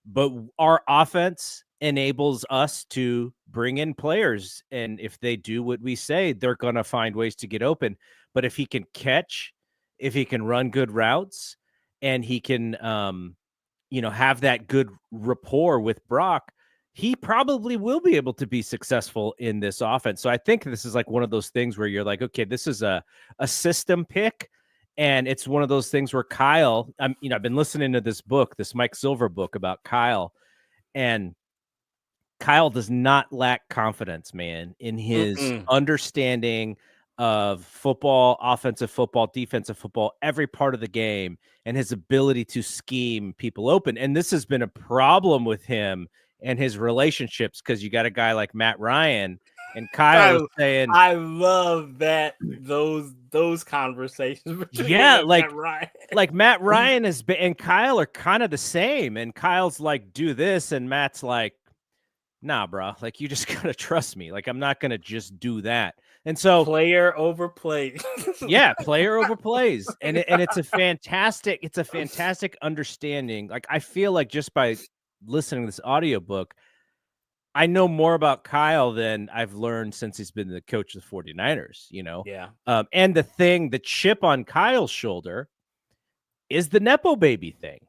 but our offense enables us to bring in players. And if they do what we say, they're going to find ways to get open. But if he can catch, if he can run good routes, and he can, have that good rapport with Brock, he probably will be able to be successful in this offense. So I think this is like one of those things where you're like, okay, this is a system pick. And it's one of those things where Kyle, I've been listening to this book, this Mike Silver book about Kyle, and Kyle does not lack confidence, man, in his understanding of football, offensive football, defensive football, every part of the game, and his ability to scheme people open. And this has been a problem with him and his relationships because you got a guy like Matt Ryan, and Kyle is saying, I love that those conversations between Matt Ryan. Like Matt Ryan and Kyle are kind of the same, and Kyle's like, do this, and Matt's like, nah, bro, like you just gotta trust me. Like I'm not gonna just do that. And so player over plays. Yeah, player over plays. And it's a fantastic understanding. Like I feel like just by listening to this audiobook, I know more about Kyle than I've learned since he's been the coach of the 49ers, Yeah. And the chip on Kyle's shoulder is the Nepo baby thing.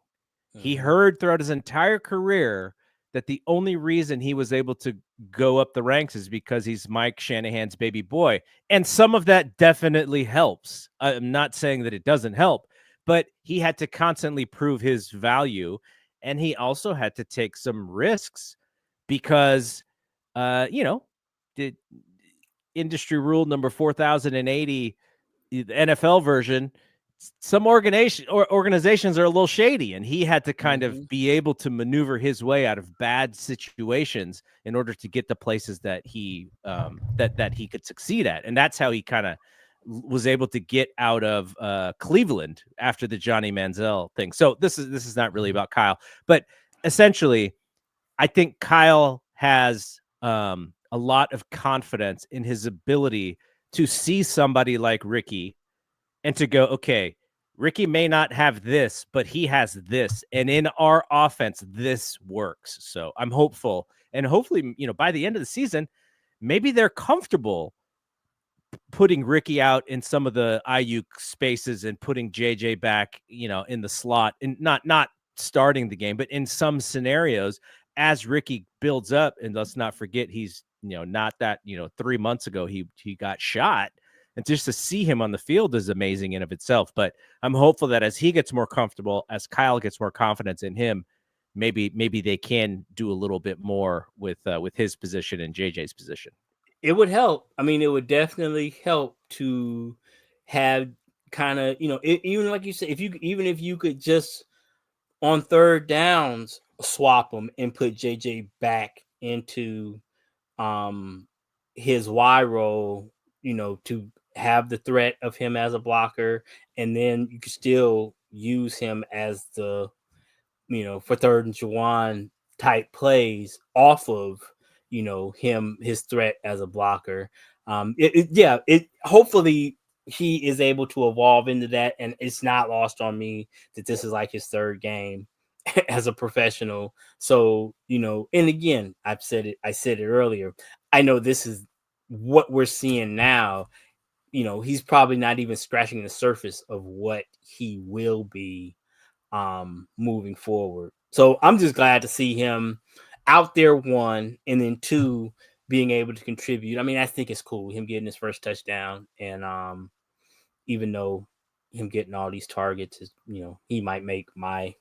He heard throughout his entire career that the only reason he was able to go up the ranks is because he's Mike Shanahan's baby boy. And some of that definitely helps. I'm not saying that it doesn't help, but he had to constantly prove his value. And he also had to take some risks because, the industry rule number 4080, the NFL version, some organizations are a little shady, and he had to kind of be able to maneuver his way out of bad situations in order to get the places that he that he could succeed at. And that's how he kind of was able to get out of Cleveland after the Johnny Manziel thing. So this is not really about Kyle, but essentially I think Kyle has a lot of confidence in his ability to see somebody like Ricky and to go, okay, Ricky may not have this, but he has this. And in our offense, this works. So I'm hopeful. And hopefully, by the end of the season, maybe they're comfortable putting Ricky out in some of the IU spaces and putting JJ back, in the slot, and not starting the game, but in some scenarios as Ricky builds up. And let's not forget, he's, not that, 3 months ago, he got shot. And just to see him on the field is amazing in of itself. But I'm hopeful that as he gets more comfortable, as Kyle gets more confidence in him, maybe they can do a little bit more with his position and JJ's position. It would help. I mean, it would definitely help to have kind of, even like you said, if you could just on third downs swap them and put JJ back into his Y role, to have the threat of him as a blocker, and then you can still use him as the, for third and Juwan type plays off of, his threat as a blocker. Hopefully he is able to evolve into that, and it's not lost on me that this is like his third game as a professional. So, and again, I said it earlier. I know this is what we're seeing now. He's probably not even scratching the surface of what he will be moving forward. So I'm just glad to see him out there, one, and then two, being able to contribute. I mean, I think it's cool, him getting his first touchdown, and even though him getting all these targets is, he might make my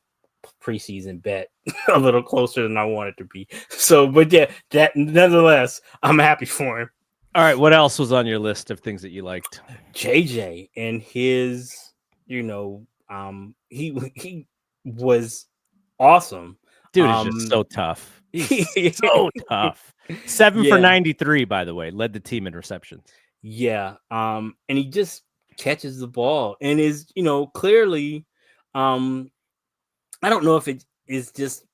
preseason bet a little closer than I want it to be. So, but yeah, that nonetheless, I'm happy for him. All right, what else was on your list of things that you liked? JJ and his, he was awesome. Dude is just so tough. He's so tough. 7 for 93, by the way, led the team in receptions. Yeah. And he just catches the ball and is, clearly, I don't know if it is just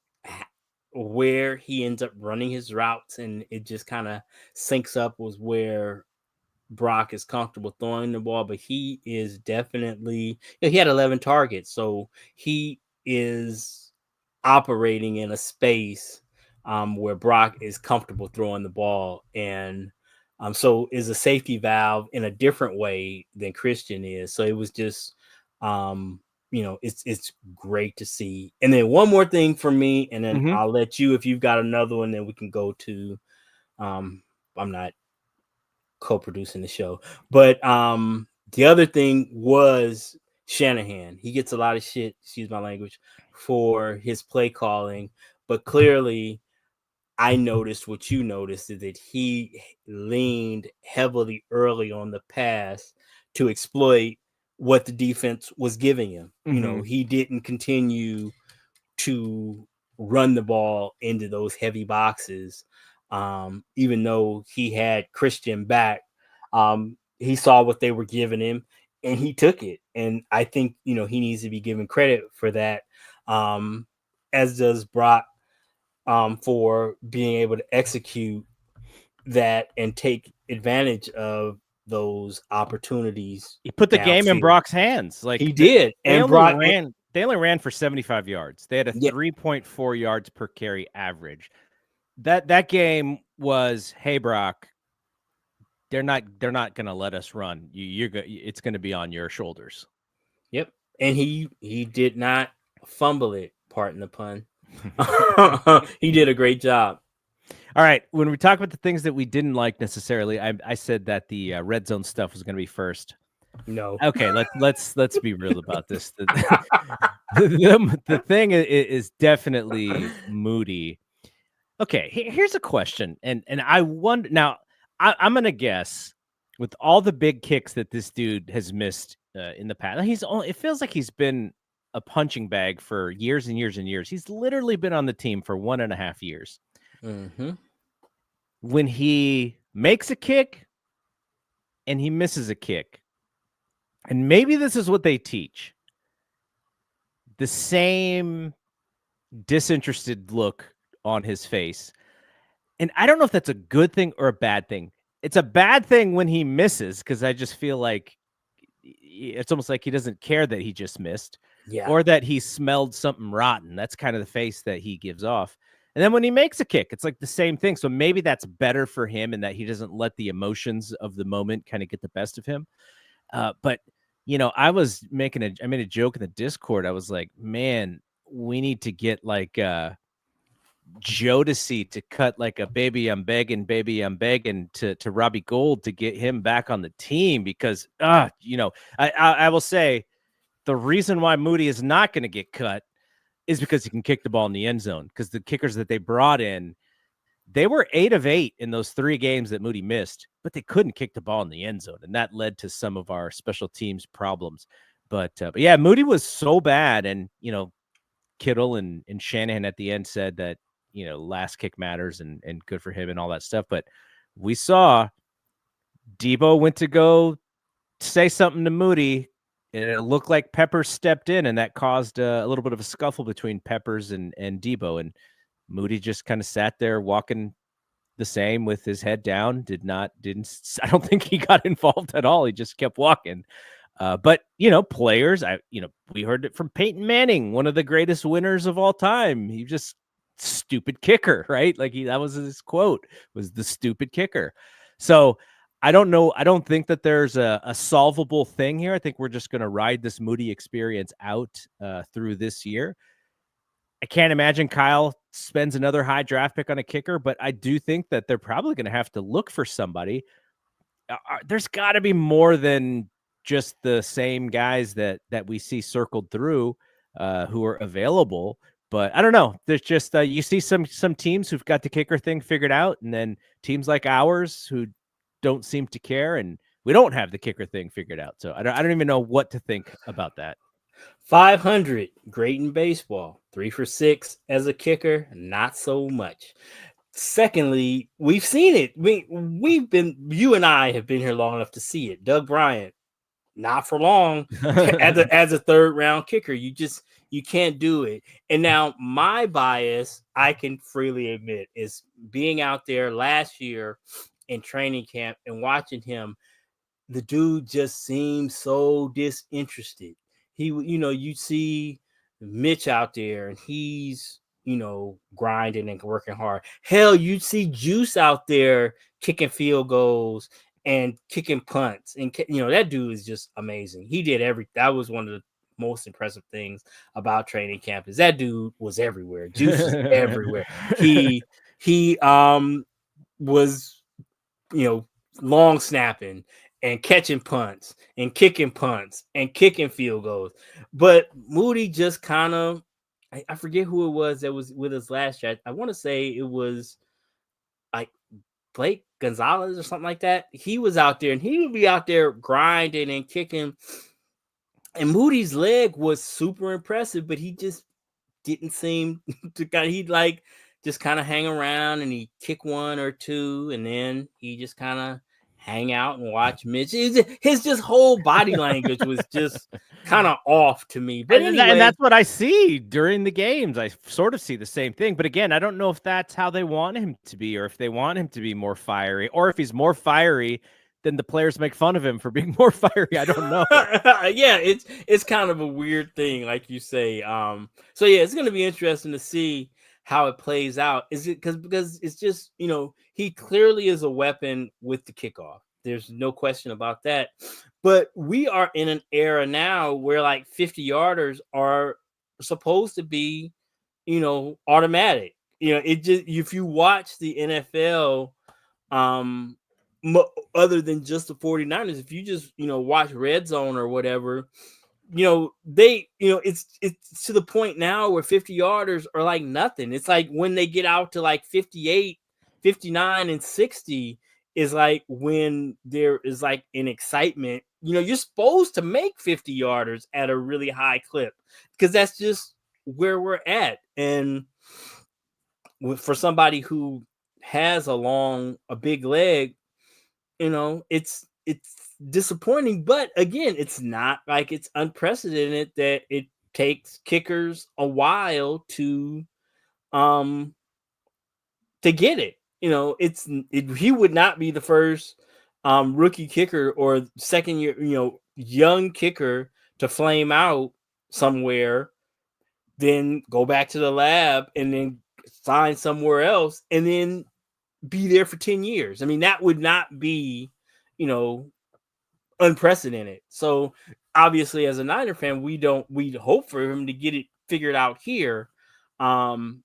where he ends up running his routes and it just kind of syncs up with where Brock is comfortable throwing the ball, but he is definitely, he had 11 targets. So he is operating in a space where Brock is comfortable throwing the ball. And so is a safety valve in a different way than Christian is. So it was just, it's great to see. And then one more thing for me, and then I'll let you, if you've got another one, then we can go to, I'm not co-producing the show, but the other thing was Shanahan. He gets a lot of shit, excuse my language, for his play calling, but clearly I noticed what you noticed is that he leaned heavily early on the pass to exploit what the defense was giving him. He didn't continue to run the ball into those heavy boxes. Even though he had Christian back, he saw what they were giving him and he took it. And I think, he needs to be given credit for that. As does Brock, for being able to execute that and take advantage of those opportunities. He put the game in Brock's hands. Like he did. They only ran for 75 yards. They had a 3.4 yards per carry average. That game was, hey, Brock, they're not going to let us run. It's going to be on your shoulders. Yep. And he did not fumble it, pardon the pun. He did a great job. All right. When we talk about the things that we didn't like necessarily, I said that the red zone stuff was going to be first. No. Okay. Let's be real about this. The thing is definitely Moody. Okay. Here's a question, and I wonder now. I'm going to guess with all the big kicks that this dude has missed in the past. It feels like he's been a punching bag for years and years and years. He's literally been on the team for 1.5 years. Mm-hmm. When he makes a kick and he misses a kick, and maybe this is what they teach, the same disinterested look on his face. And I don't know if that's a good thing or a bad thing. It's a bad thing when he misses, because I just feel like it's almost like he doesn't care that he just missed, or that he smelled something rotten. That's kind of the face that he gives off. And then when he makes a kick, it's like the same thing. So maybe that's better for him in that he doesn't let the emotions of the moment kind of get the best of him. But, I made a joke in the Discord. I was like, man, we need to get like Jodeci to cut like a baby I'm begging to Robbie Gold to get him back on the team, because I will say the reason why Moody is not going to get cut is because he can kick the ball in the end zone, because the kickers that they brought in, they were 8 of 8 in those 3 games that Moody missed, but they couldn't kick the ball in the end zone, and that led to some of our special teams problems. But yeah, Moody was so bad, and Kittle and Shanahan at the end said that last kick matters and good for him and all that stuff. But we saw Debo went to go say something to Moody, and it looked like Peppers stepped in, and that caused a little bit of a scuffle between Peppers and Debo. And Moody just kind of sat there walking the same with his head down. I don't think he got involved at all. He just kept walking. But players, we heard it from Peyton Manning, one of the greatest winners of all time. He just stupid kicker, right? Like that was his quote, was the stupid kicker. So I don't know. I don't think that there's a solvable thing here. I think we're just going to ride this Moody experience out through this year. I can't imagine Kyle spends another high draft pick on a kicker, but I do think that they're probably going to have to look for somebody. There's got to be more than just the same guys that we see circled through who are available. But I don't know. There's just you see some teams who've got the kicker thing figured out, and then teams like ours who don't seem to care, and we don't have the kicker thing figured out. So I don't even know what to think about that. .500, great in baseball. 3 for 6 as a kicker, not so much. Secondly, we've seen it. You and I have been here long enough to see it. Doug Bryant, not for long as a third round kicker. You can't do it. And now my bias, I can freely admit, is being out there last year in training camp and watching him. The dude just seems so disinterested. You see Mitch out there and he's, grinding and working hard. Hell, you see Juice out there kicking field goals and kicking punts. And, that dude is just amazing. He did that was one of the most impressive things about training camp is that dude was everywhere. Juice was everywhere. He was, long snapping and catching punts and kicking field goals. But Moody just kind of, I forget who it was that was with us last year. I want to say it was like Blake Gonzalez or something like that. He was out there and he would be out there grinding and kicking. And Moody's leg was super impressive, but he just didn't seem to he'd like just kind of hang around and he'd kick one or two and then he just kind of hang out and watch Mitch. His just whole body language was just kind of off to me. But anyway, and that's what I see during the games. I sort of see the same thing. But again, I don't know if that's how they want him to be, or if they want him to be more fiery, or if he's more fiery, then the players make fun of him for being more fiery. I don't know. Yeah, it's kind of a weird thing, like you say. So yeah, it's gonna be interesting to see how it plays out. Is it because it's just, he clearly is a weapon with the kickoff. There's no question about that. But we are in an era now where like 50-yarders are supposed to be, automatic. It just, if you watch the NFL, other than just the 49ers, if you just, watch Red Zone or whatever, it's to the point now where 50-yarders are like nothing. It's like when they get out to like 58, 59, and 60 is like when there is like an excitement. You're supposed to make 50-yarders at a really high clip because that's just where we're at. And for somebody who has a big leg, it's disappointing, but again, it's not like it's unprecedented that it takes kickers a while to get it. He would not be the first rookie kicker or second year, young kicker to flame out somewhere, then go back to the lab and then sign somewhere else and then be there for 10 years. I mean, that would not be, unprecedented. So obviously as a Niner fan, we'd hope for him to get it figured out here, and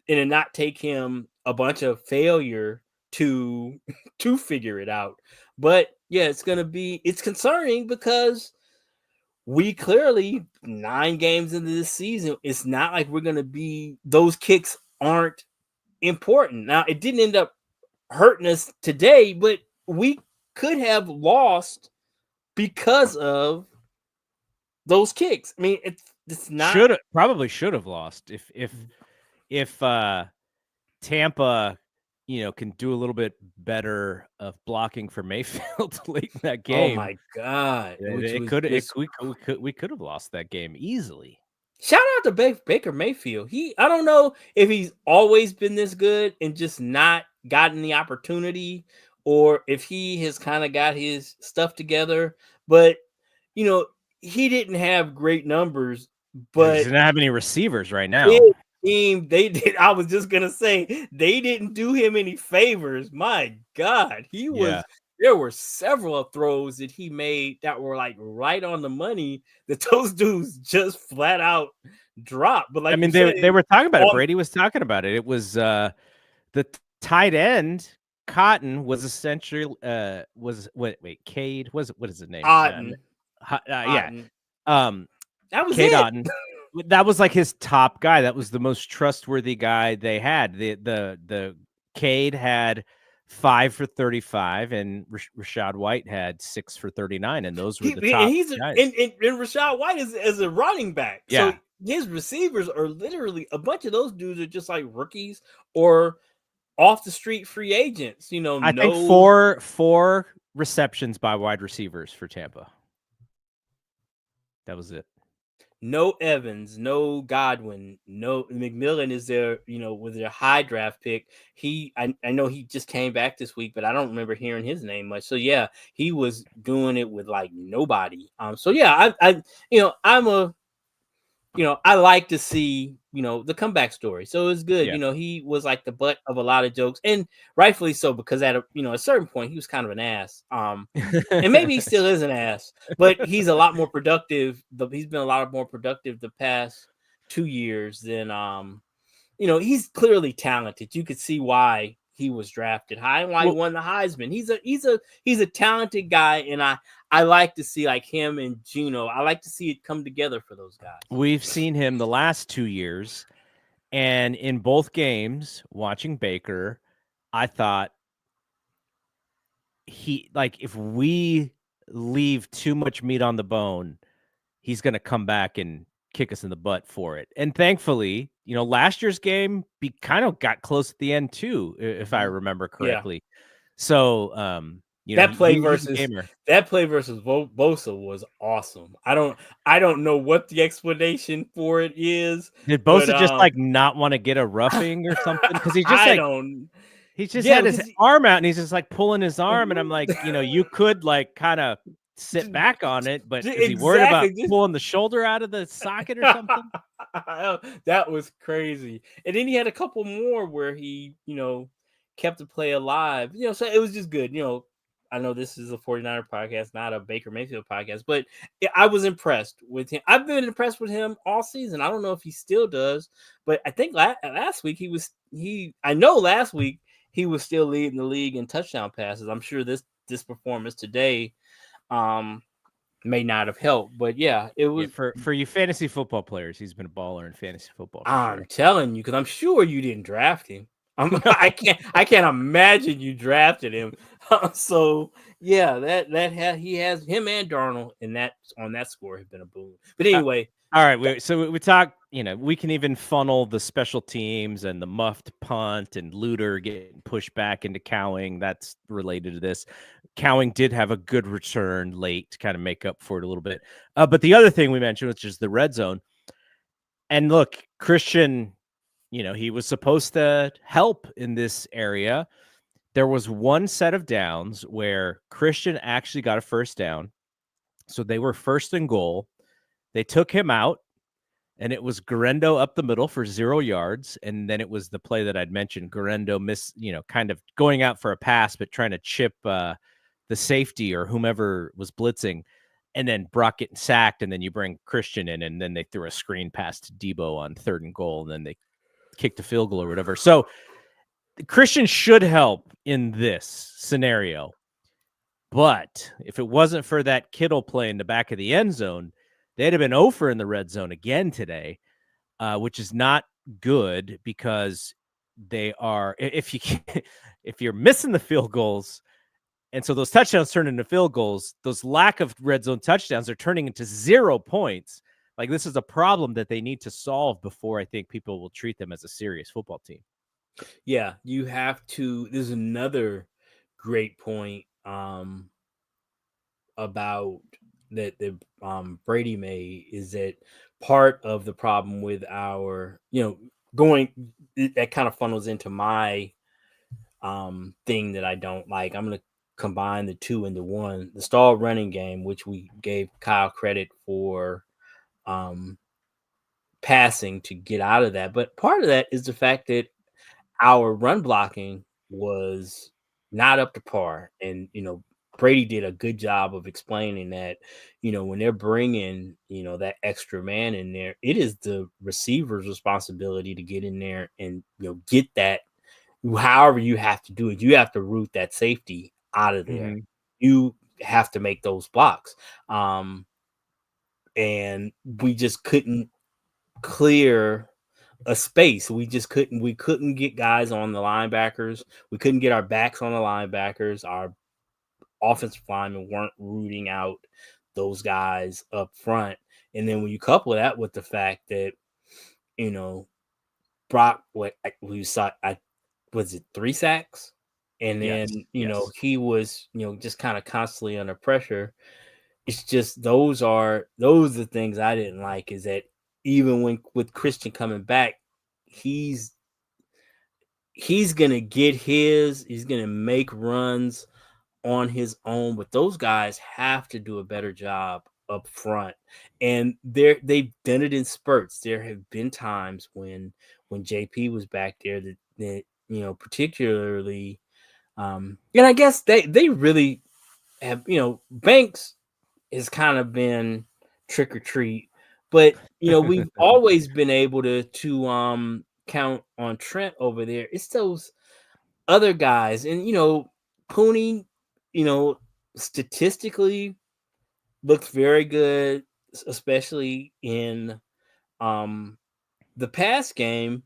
to not take him a bunch of failure to figure it out. But yeah, it's concerning because we clearly 9 games into this season, it's not like we're going to be, those kicks aren't important. Now, it didn't end up hurting us today, but we could have lost because of those kicks. I mean, it's not probably should have lost if Tampa, can do a little bit better of blocking for Mayfield late in that game. Oh my God. We could have lost that game easily. Shout out to Baker Mayfield. I don't know if he's always been this good and just not gotten the opportunity, or if he has kind of got his stuff together, but he didn't have great numbers, but he doesn't have any receivers right now. Team, they did. I was just gonna say they didn't do him any favors. My God, there were several throws that he made that were like right on the money that those dudes just flat out dropped. But like, I mean, they wwere talking about it. Brady was talking about it. It was the tight end Cotton was essentially Cade what is his name? Otten. Yeah. That was Cade it. Otten. That was like his top guy. That was the most trustworthy guy they had. The Cade had 5 for 35, and Rashad White had 6 for 39, and those were the top guys. And Rashad White is a running back. Yeah. So his receivers are literally a bunch of those dudes are just like rookies or off the street free agents. I think four receptions by wide receivers for Tampa. That was it. No Evans, no Godwin, no McMillan is their, with their high draft pick. I know he just came back this week, but I don't remember hearing his name much. So yeah, he was doing it with like nobody. So yeah, I like to see, the comeback story. So it's good. Yeah. He was like the butt of a lot of jokes, and rightfully so, because at a certain point he was kind of an ass. And maybe he still is an ass, but he's a lot more productive. He's been a lot more productive the past 2 years than he's clearly talented. You could see why he was drafted high and why he won the Heisman. He's a talented guy, and I like to see like him and Juno. I like to see it come together for those guys. We've seen him the last 2 years, and in both games, watching Baker, I thought if we leave too much meat on the bone, he's going to come back and kick us in the butt for it. And thankfully, last year's game, he kind of got close at the end too, if I remember correctly. Yeah. So, that play versus Bosa was awesome. I don't know what the explanation for it is. Did Bosa just like not want to get a roughing or something? Because he just he just had his arm out and he's just like pulling his arm, and I'm like, you could like kind of sit back on it, but is he worried about pulling the shoulder out of the socket or something? That was crazy. And then he had a couple more where he, kept the play alive. So it was just good. I know this is a 49er podcast, not a Baker Mayfield podcast, but I was impressed with him. I've been impressed with him all season. I don't know if he still does, but I think last week last week he was still leading the league in touchdown passes. I'm sure this performance today may not have helped, but yeah, it was for you fantasy football players. He's been a baller in fantasy football. I'm telling you, because I'm sure you didn't draft him. I can't imagine you drafted him. So yeah, he has him and Darnold, and that on that score have been a boom. But anyway, all right. So we talk. We can even funnel the special teams and the muffed punt and Luter getting pushed back into Cowing. That's related to this. Cowing did have a good return late to kind of make up for it a little bit. But the other thing we mentioned, which is the red zone. And look, Christian, he was supposed to help in this area. There was one set of downs where Christian actually got a first down. So they were first and goal. They took him out, and it was Guerrero up the middle for 0 yards. And then it was the play that I'd mentioned. Guerrero kind of going out for a pass, but trying to chip the safety or whomever was blitzing. And then Brock getting sacked, and then you bring Christian in, and then they threw a screen pass to Debo on 3rd and goal, and then they kicked a field goal or whatever. So Christian should help in this scenario. But if it wasn't for that Kittle play in the back of the end zone, they'd have been 0 for in the red zone again today, which is not good because they are, if you're missing the field goals, and so those touchdowns turn into field goals, those lack of red zone touchdowns are turning into 0 points. Like, this is a problem that they need to solve before I think people will treat them as a serious football team. Yeah, you have to. There's another great point about that Brady made, is that part of the problem with our, that kind of funnels into my thing that I don't like. I'm going to combine the two into one. The stall running game, which we gave Kyle credit for passing to get out of that. But part of that is the fact that our run blocking was not up to par. And, Brady did a good job of explaining that, when they're bringing, that extra man in there, it is the receiver's responsibility to get in there and, get that. However you have to do it, you have to root that safety out of there. Mm-hmm. You have to make those blocks. And we just couldn't clear a space. We couldn't get guys on the linebackers. We couldn't get our backs on the linebackers. Our offensive linemen weren't rooting out those guys up front. And then when you couple that with the fact that, Brock, we saw, was it 3 sacks? And then, Yes. he was, just kind of constantly under pressure. It's just those are the things I didn't like, is that even with Christian coming back, he's gonna he's gonna make runs on his own, but those guys have to do a better job up front. And they've done it in spurts. There have been times when JP was back there that particularly, and I guess they really have, Banks has kind of been trick or treat, but we've always been able to count on Trent over there. It's those other guys, and Pooney, statistically looks very good, especially in the pass game,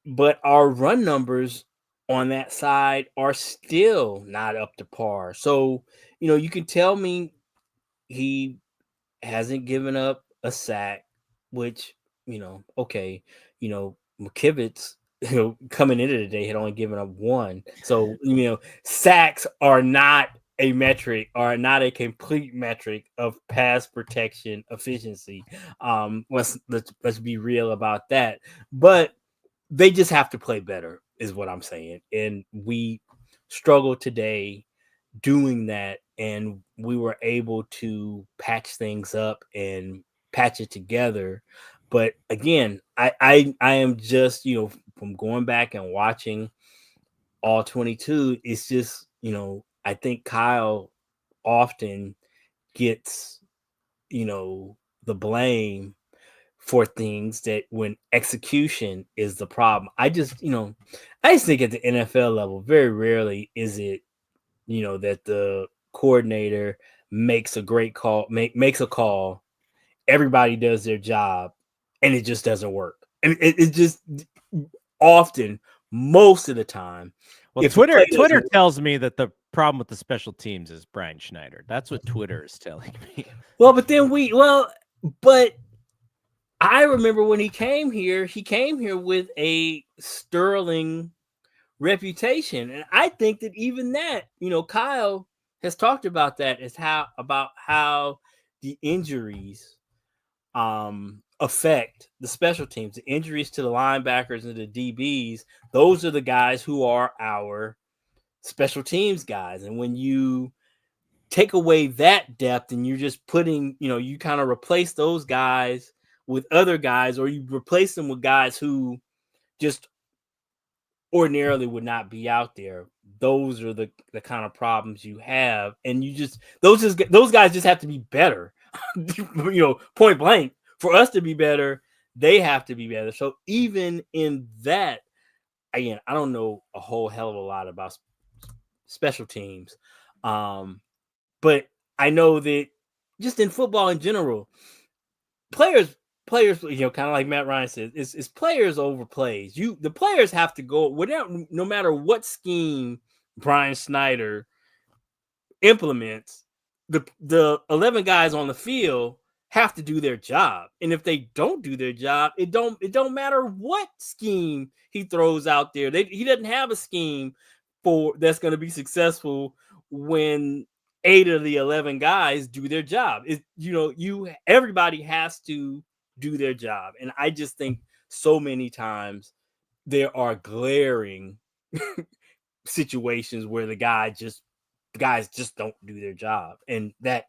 but our run numbers on that side are still not up to par. So you can tell me he hasn't given up a sack, which, okay, McKivitz, coming into the day had only given up 1. So, sacks are not a metric, or not a complete metric of pass protection efficiency. Let's be real about that. But they just have to play better, is what I'm saying. And we struggle today doing that, and we were able to patch things up and patch it together. But again, I am just, from going back and watching all 22, it's just, I think Kyle often gets, the blame for things that, when execution is the problem. I just think at the NFL level, very rarely is it, that the coordinator makes a great call, makes a call, everybody does their job, and it just doesn't work. And it just often, most of the time. Well, Twitter tells me that the problem with the special teams is Brian Schneider. That's what Twitter is telling me. Well, but I remember when he came here with a sterling reputation. And I think that even that, Kyle has talked about that, as how the injuries affect the special teams, the injuries to the linebackers and the DBs. Those are the guys who are our special teams guys. And when you take away that depth and you're just putting, you kind of replace those guys with other guys, or you replace them with guys who just ordinarily would not be out there. Those are the kind of problems you have. And those guys just have to be better. Point blank. For us to be better, they have to be better. So even in that, again, I don't know a whole hell of a lot about special teams. But I know that just in football in general, players, kind of like Matt Ryan said, it's players over plays. The players have to go no matter what scheme Brian Schneider implements, the 11 guys on the field have to do their job. And if they don't do their job, it don't matter what scheme he throws out there. He doesn't have a scheme that's going to be successful when 8 of the 11 guys do their job. Everybody has to do their job. And I just think so many times there are glaring situations where the guys just don't do their job, and that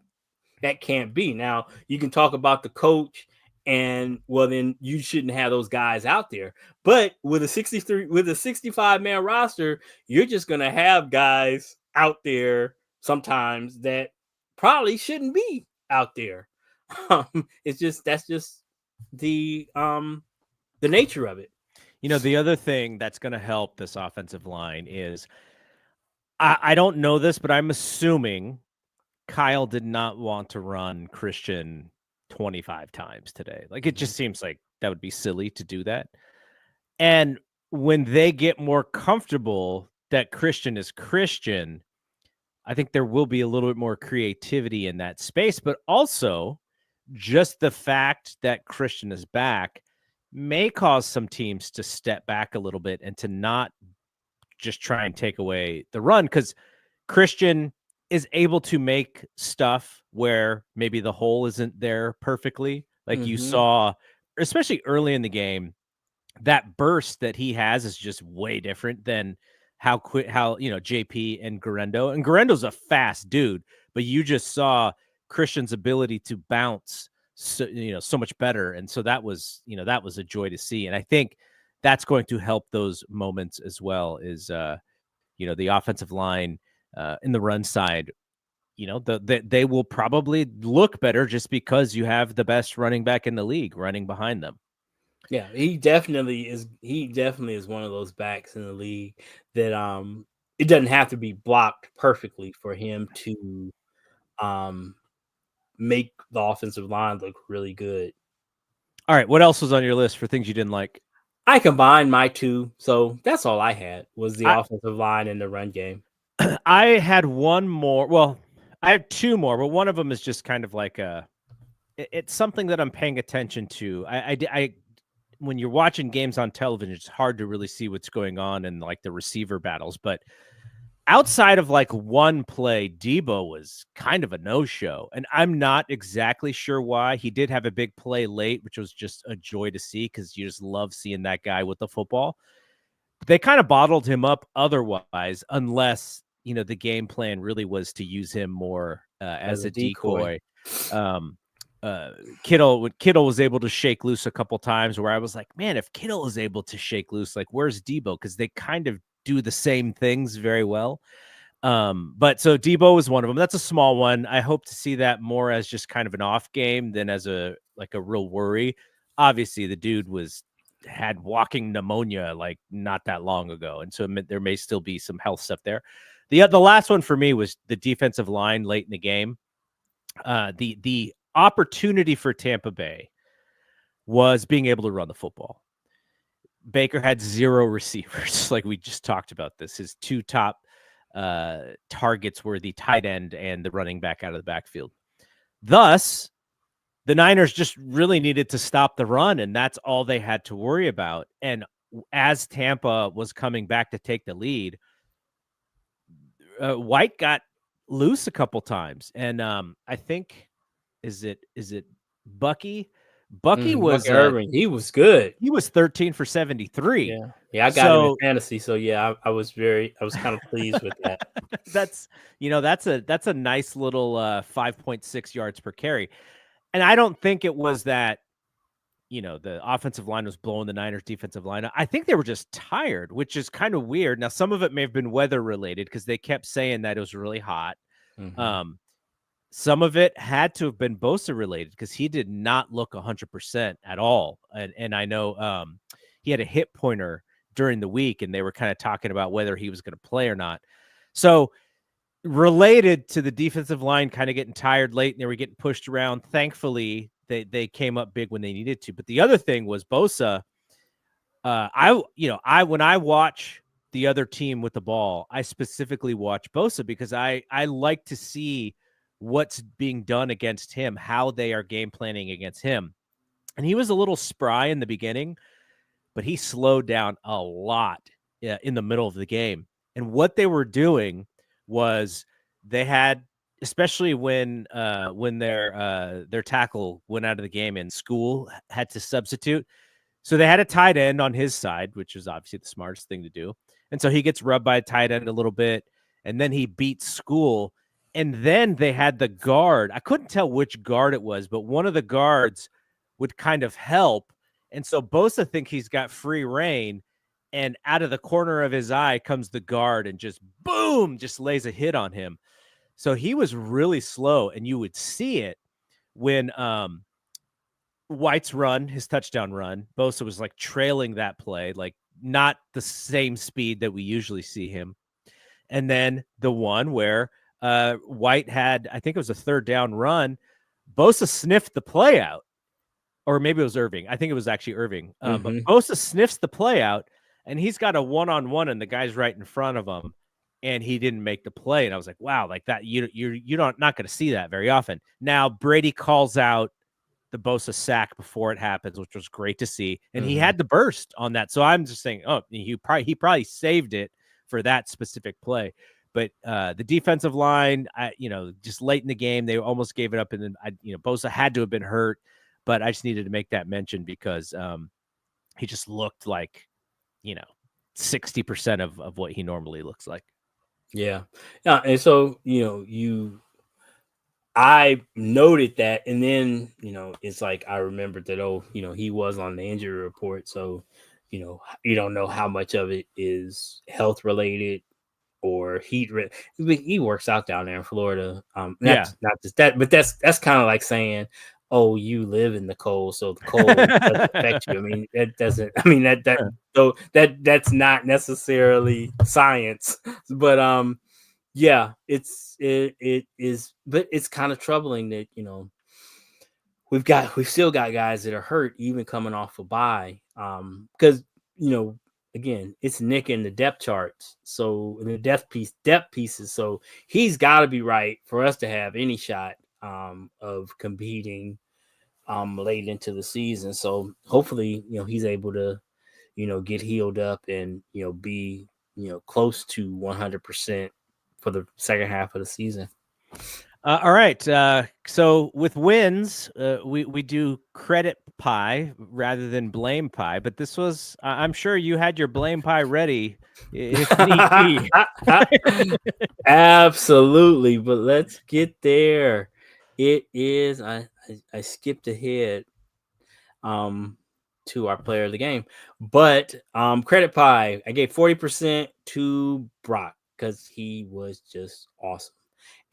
can't be. Now, you can talk about the coach, and then you shouldn't have those guys out there. But with a 65-man roster, you're just going to have guys out there sometimes that probably shouldn't be out there. That's just the nature of it. The other thing that's going to help this offensive line is, I don't know this, but I'm assuming Kyle did not want to run Christian 25 times today. Like, it just seems like that would be silly to do that. And when they get more comfortable that Christian is Christian, I think there will be a little bit more creativity in that space, but also just the fact that Christian is back may cause some teams to step back a little bit and to not just try and take away the run, because Christian is able to make stuff where maybe the hole isn't there perfectly. Like you saw, especially early in the game, that burst that he has is just way different than how JP and Garendo's a fast dude, but you just saw Christian's ability to bounce so much better. And so that was a joy to see. And I think that's going to help those moments as well, is the offensive line in the run side. They will probably look better just because you have the best running back in the league running behind them. Yeah, he definitely is. He definitely is one of those backs in the league that it doesn't have to be blocked perfectly for him to make the offensive line look really good. All right, what else was on your list for things you didn't like? I combined my two, so that's all I had was the offensive line and the run game. I had one more. Well, I have two more, but one of them is just kind of like it's something that I'm paying attention to. I when you're watching games on television, it's hard to really see what's going on in like the receiver battles. But outside of like one play, Debo was kind of a no-show. And I'm not exactly sure why. He did have a big play late, which was just a joy to see because you just love seeing that guy with the football. They kind of bottled him up otherwise, unless, the game plan really was to use him more as a decoy. Kittle was able to shake loose a couple times where I was like, man, if Kittle is able to shake loose, like where's Debo? Because they kind of do the same things very well. But so Debo was one of them. That's a small one. I hope to see that more as just kind of an off game than as a real worry. Obviously, the dude had walking pneumonia like not that long ago, and so there may still be some health stuff there. The last one for me was the defensive line late in the game. The opportunity for Tampa Bay was being able to run the football. Baker had 0 receivers, like we just talked about this. His two top targets were the tight end and the running back out of the backfield. Thus, the Niners just really needed to stop the run, and that's all they had to worry about. And as Tampa was coming back to take the lead, White got loose a couple times, and I think is it Bucky? Bucky was Irving. He was good. He was 13 for 73. Yeah, I got him in fantasy, so yeah, I was kind of pleased with that. That's a nice little 5.6 yards per carry. And I don't think it was that, the offensive line was blowing the Niners defensive line. I think they were just tired, which is kind of weird. Now, some of it may have been weather related because they kept saying that it was really hot. Some of it had to have been Bosa related because he did not look 100% at all. And I know he had a hip pointer during the week, and they were kind of talking about whether he was going to play or not. So related to the defensive line kind of getting tired late and they were getting pushed around, thankfully they came up big when they needed to. But the other thing was Bosa. When I watch the other team with the ball, I specifically watch Bosa because I like to see what's being done against him, how they are game planning against him. And he was a little spry in the beginning, but he slowed down a lot in the middle of the game. And what they were doing was they had, especially when their tackle went out of the game and School had to substitute. So they had a tight end on his side, which is obviously the smartest thing to do. And so he gets rubbed by a tight end a little bit, and then he beats School. And then they had the guard. I couldn't tell which guard it was, but one of the guards would kind of help. And so Bosa thinks he's got free reign, and out of the corner of his eye comes the guard and just boom, just lays a hit on him. So he was really slow, and you would see it when White's run, his touchdown run, Bosa was like trailing that play, like not the same speed that we usually see him. And then the one where White had, I think it was a third down run, Bosa sniffed the play out. or maybe it was Irving. I think it was actually Irving. But Mhm. Bosa sniffs the play out, and he's got a one-on-one, and the guy's right in front of him, and he didn't make the play. And I was like, wow, like that, you're not going to see that very often. Now Brady calls out the Bosa sack before it happens, which was great to see, and he had the burst on that. So I'm just saying, oh, he probably saved it for that specific play. But the defensive line, just late in the game, they almost gave it up, and then Bosa had to have been hurt, but I just needed to make that mention because he just looked like 60% of what he normally looks like. Yeah, and so I noted that, and then it's like I remembered that he was on the injury report, so you don't know how much of it is health related or heat. He works out down there in Florida. Not just that, but that's kind of like saying, oh, you live in the cold, so the cold doesn't affect you. I mean, that doesn't. I mean that's not necessarily science, but yeah, it is, but it's kind of troubling that we've still got guys that are hurt even coming off a bye, because again, it's Nick in the depth charts, so the depth pieces, so he's got to be right for us to have any shot of competing late into the season. So hopefully he's able to get healed up and be close to 100% for the second half of the season. All right. So with wins, we do credit pie rather than blame pie. But this was, I'm sure you had your blame pie ready if need be. Absolutely. But let's get there. It is. I skipped ahead to our player of the game, but credit pie. I gave 40% to Brock because he was just awesome,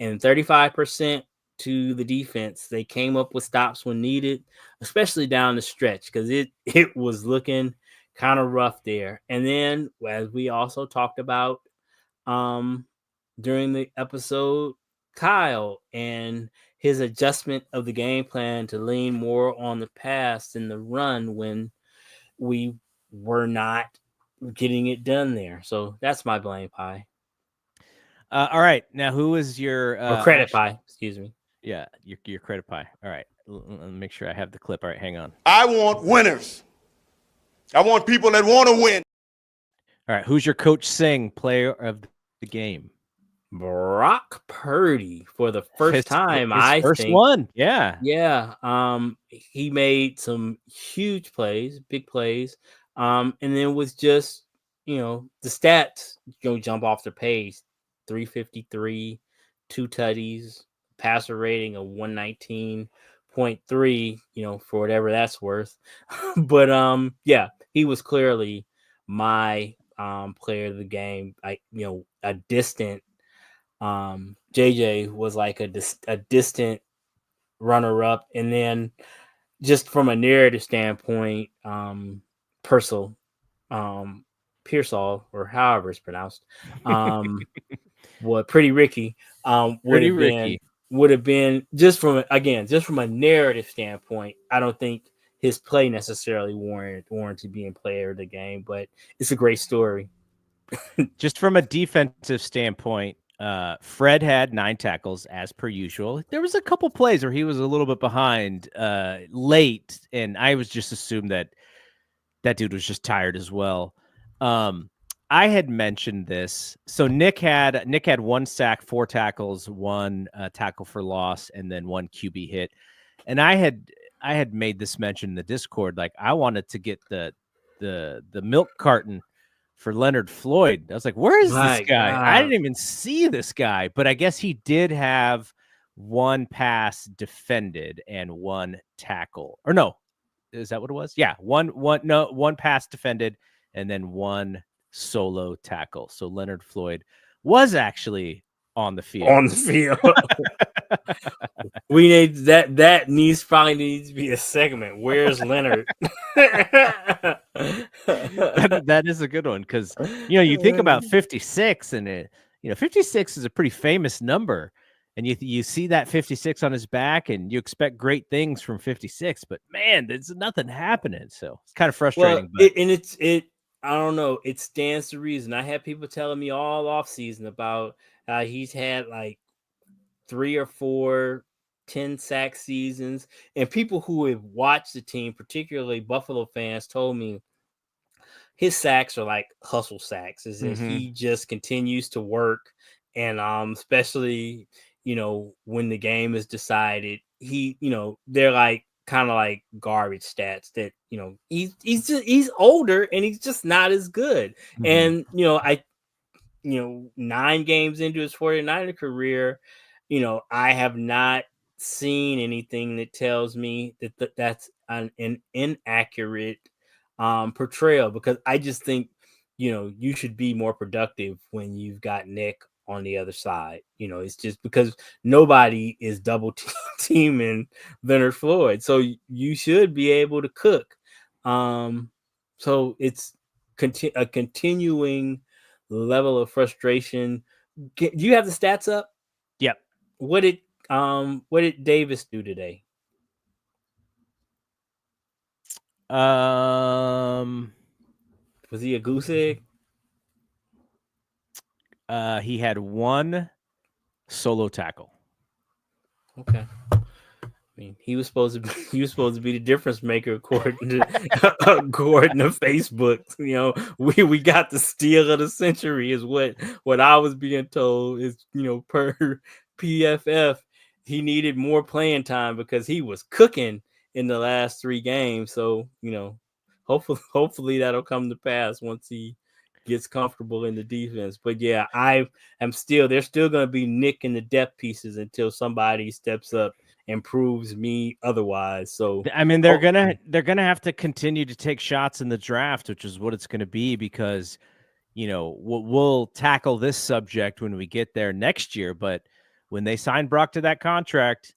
and 35% to the defense. They came up with stops when needed, especially down the stretch, because it was looking kind of rough there. And then, as we also talked about during the episode, Kyle and his adjustment of the game plan to lean more on the pass than the run when we were not getting it done there. So that's my blame pie. All right. Now, who is your Or credit pie? Excuse me. Yeah, your credit pie. All right. Let me make sure I have the clip. All right, hang on. I want winners. I want people that want to win. All right. Who's your Coach Singh player of the game? Brock Purdy for the first time. His first one. Yeah. Yeah. He made some huge plays, big plays. And then was just, the stats jump off the page. 353, 2 tutties, passer rating of 119.3, for whatever that's worth. But yeah, he was clearly my player of the game. A distant JJ was like a distant runner-up, and then just from a narrative standpoint, Pearsall, or however it's pronounced, Pretty Ricky, would have been just from a narrative standpoint. I don't think his play necessarily warranted being player of the game, but it's a great story. Just from a defensive standpoint, Fred had 9 tackles as per usual. There was a couple plays where he was a little bit behind late, and I was just assumed that dude was just tired as well. I had mentioned this. So Nick had 1 sack, 4 tackles, 1 tackle for loss, and then 1 QB hit. And I had made this mention in the Discord, like I wanted to get the milk carton for Leonard Floyd. I was like, where is this guy? God. I didn't even see this guy, but I guess he did have 1 pass defended and 1 tackle. Or no, is that what it was? Yeah, one pass defended and then 1 solo tackle. So Leonard Floyd was actually on the field. We need that probably needs to be a segment. Where's Leonard? that is a good one, because you think about 56, and 56 is a pretty famous number, And you see that 56 on his back, and you expect great things from 56, but man, there's nothing happening. So it's kind of frustrating. Well, But I don't know. It stands to reason. I had people telling me all off season about how he's had like 3 or 4 10-sack seasons, and people who have watched the team, particularly Buffalo fans, told me his sacks are like hustle sacks. Is that he just continues to work, and especially when the game is decided, they're like kind of like garbage stats that he's older and he's just not as good. And 9 games into his 49er career, I have not seen anything that tells me that's an inaccurate portrayal, because I just think you should be more productive when you've got Nick on the other side. It's just because nobody is double teaming Leonard Floyd, so you should be able to cook. So it's a continuing level of frustration. Do you have the stats up? Yep. What did Davis do today? Was he a goose egg? He had 1 solo tackle. Okay. I mean, he was supposed to be the difference maker, according to Facebook. We got the steal of the century is what I was being told. Is per PFF, he needed more playing time because he was cooking in the last 3 games. So hopefully that'll come to pass once he gets comfortable in the defense. But yeah, they're still going to be nicking the depth pieces until somebody steps up and proves me otherwise. So I mean, they're gonna have to continue to take shots in the draft, which is what it's going to be, because we'll tackle this subject when we get there next year. But when they sign Brock to that contract,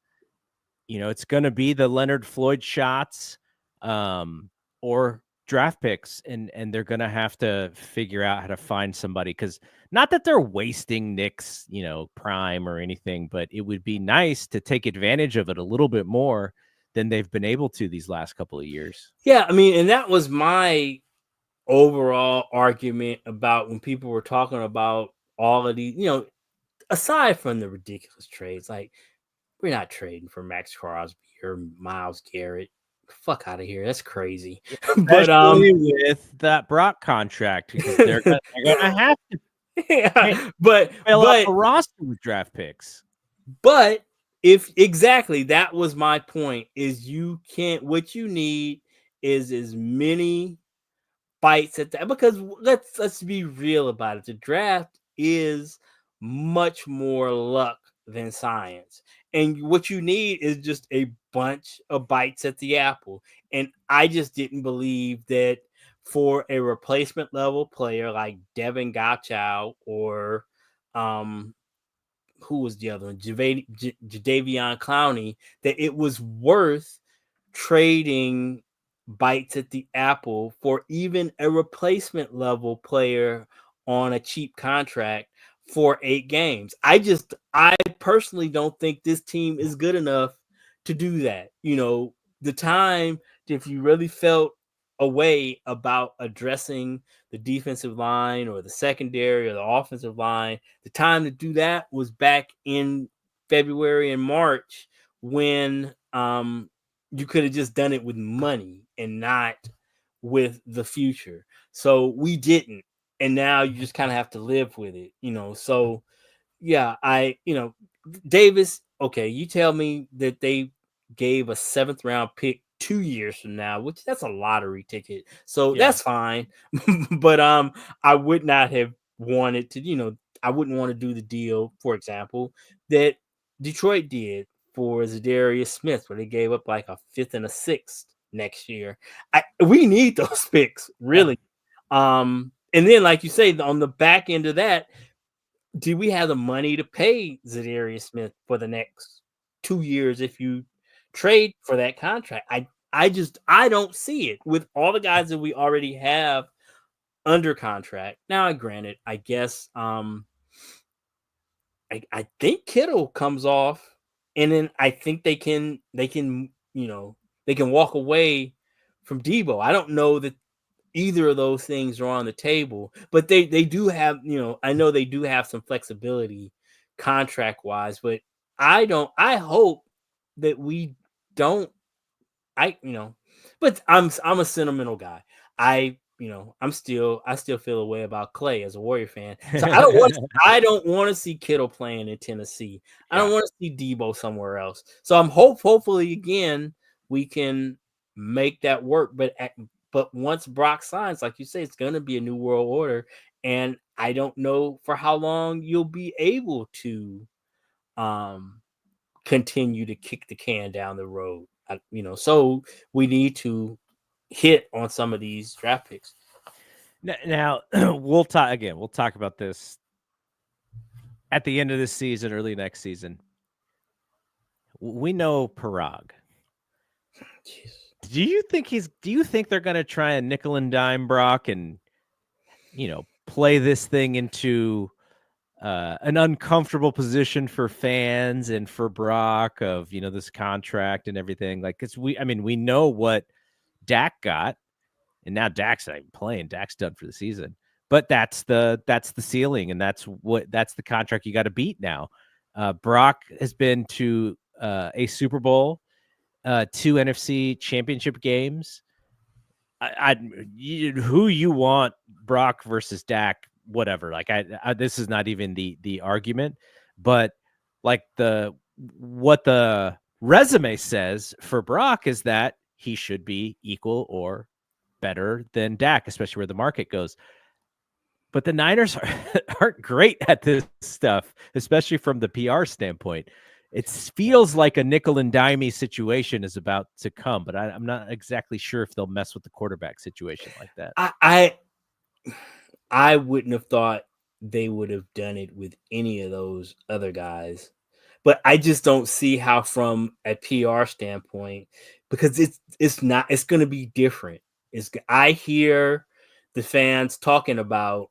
it's going to be the Leonard Floyd shots, or draft picks, and they're going to have to figure out how to find somebody, because not that they're wasting Nick's prime or anything, but it would be nice to take advantage of it a little bit more than they've been able to these last couple of years. Yeah, I mean, and that was my overall argument about when people were talking about all of these, aside from the ridiculous trades, like we're not trading for Max Crosby or Myles Garrett. Fuck out of here. That's crazy. But with that Brock contract, because they're gonna have to but fill up a roster with draft picks. But if exactly, that was my point, is what you need is as many bites at that, because let's be real about it. The draft is much more luck than science, and what you need is just a bunch of bites at the apple. And I just didn't believe that for a replacement level player like Devin Gauchow or who was the other one, Jadeveon Clowney, that it was worth trading bites at the apple for even a replacement level player on a cheap contract for 8 games. I personally don't think this team is good enough to do that. The time, if you really felt a way about addressing the defensive line or the secondary or the offensive line, the time to do that was back in February and March, when you could have just done it with money and not with the future. So we didn't, and now you just kind of have to live with it. So yeah, Davis, okay, you tell me that they gave a 7th round pick 2 years from now, which that's a lottery ticket. So that's fine. But I would not have wanted to, I wouldn't want to do the deal, for example, that Detroit did for Zadarius Smith, where they gave up like a 5th and a 6th next year. We need those picks, really. And then, like you say, on the back end of that, do we have the money to pay Zadarius Smith for the next 2 years if you trade for that contract? I don't see it with all the guys that we already have under contract. Now, granted, I guess I think Kittle comes off, and then I think they can walk away from Debo. I don't know that either of those things are on the table, but they do have, I know they do have some flexibility contract wise, but I hope that we don't, but I'm a sentimental guy. I still feel a way about Clay as a Warrior fan. So I don't want to see Kittle playing in Tennessee. I don't want to see Debo somewhere else. So I'm hopefully again we can make that work. But once Brock signs, like you say, it's going to be a new world order, and I don't know for how long you'll be able to continue to kick the can down the road. So we need to hit on some of these draft picks. Now we'll talk about this at the end of this season, early next season. We know Parag. Jeez. Do you think they're going to try and nickel and dime Brock and, play this thing into an uncomfortable position for fans and for Brock of, this contract and everything? Like, we know what Dak got, and now Dak's not even playing. Dak's done for the season, but that's the ceiling, and that's the contract you got to beat now. Brock has been to a Super Bowl, 2 NFC championship games. Who you want, Brock versus Dak, whatever. Like this is not even the argument, but like what the resume says for Brock is that he should be equal or better than Dak, especially where the market goes. But the Niners aren't great at this stuff, especially from the PR standpoint. It feels like a nickel and dimey situation is about to come, but I'm not exactly sure if they'll mess with the quarterback situation like that. I wouldn't have thought they would have done it with any of those other guys, but I just don't see how from a PR standpoint, because it's going to be different. I hear the fans talking about,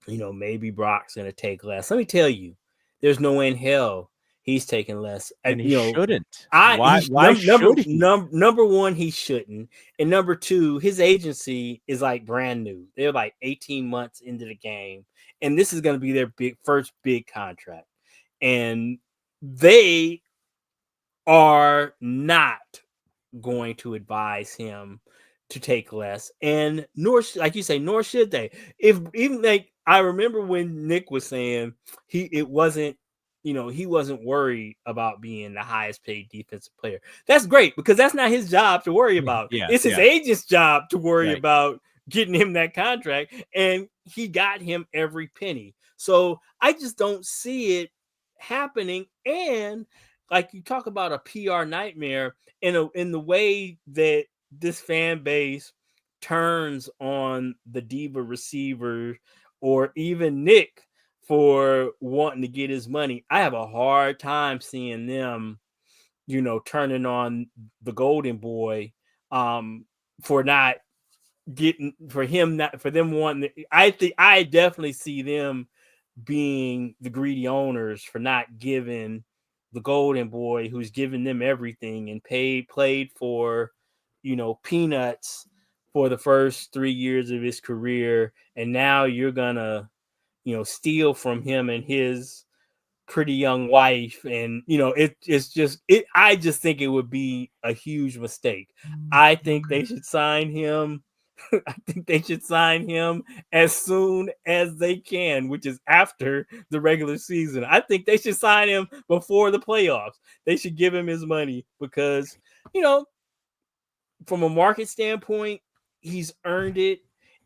maybe Brock's going to take less. Let me tell you, there's no way in hell he's taking less. And he shouldn't. Why should he? Number one, he shouldn't. And number two, his agency is like brand new. They're like 18 months into the game. And this is going to be their first big contract. And they are not going to advise him to take less. And nor should they. I remember when Nick was saying he wasn't worried about being the highest paid defensive player. That's great, because that's not his job to worry about. It's his agent's job to worry about getting him that contract, and he got him every penny. So I just don't see it happening. And like you talk about a PR nightmare in the way that this fan base turns on the diva receiver or even Nick for wanting to get his money. I have a hard time seeing them, turning on the golden boy for them wanting. I definitely see them being the greedy owners for not giving the golden boy, who's given them everything and played for, peanuts for the first 3 years of his career, and now you're gonna steal from him and his pretty young wife. And I just think it would be a huge mistake. I think they should sign him. I think they should sign him as soon as they can, which is after the regular season. I think they should sign him before the playoffs. They should give him his money, because from a market standpoint, he's earned it.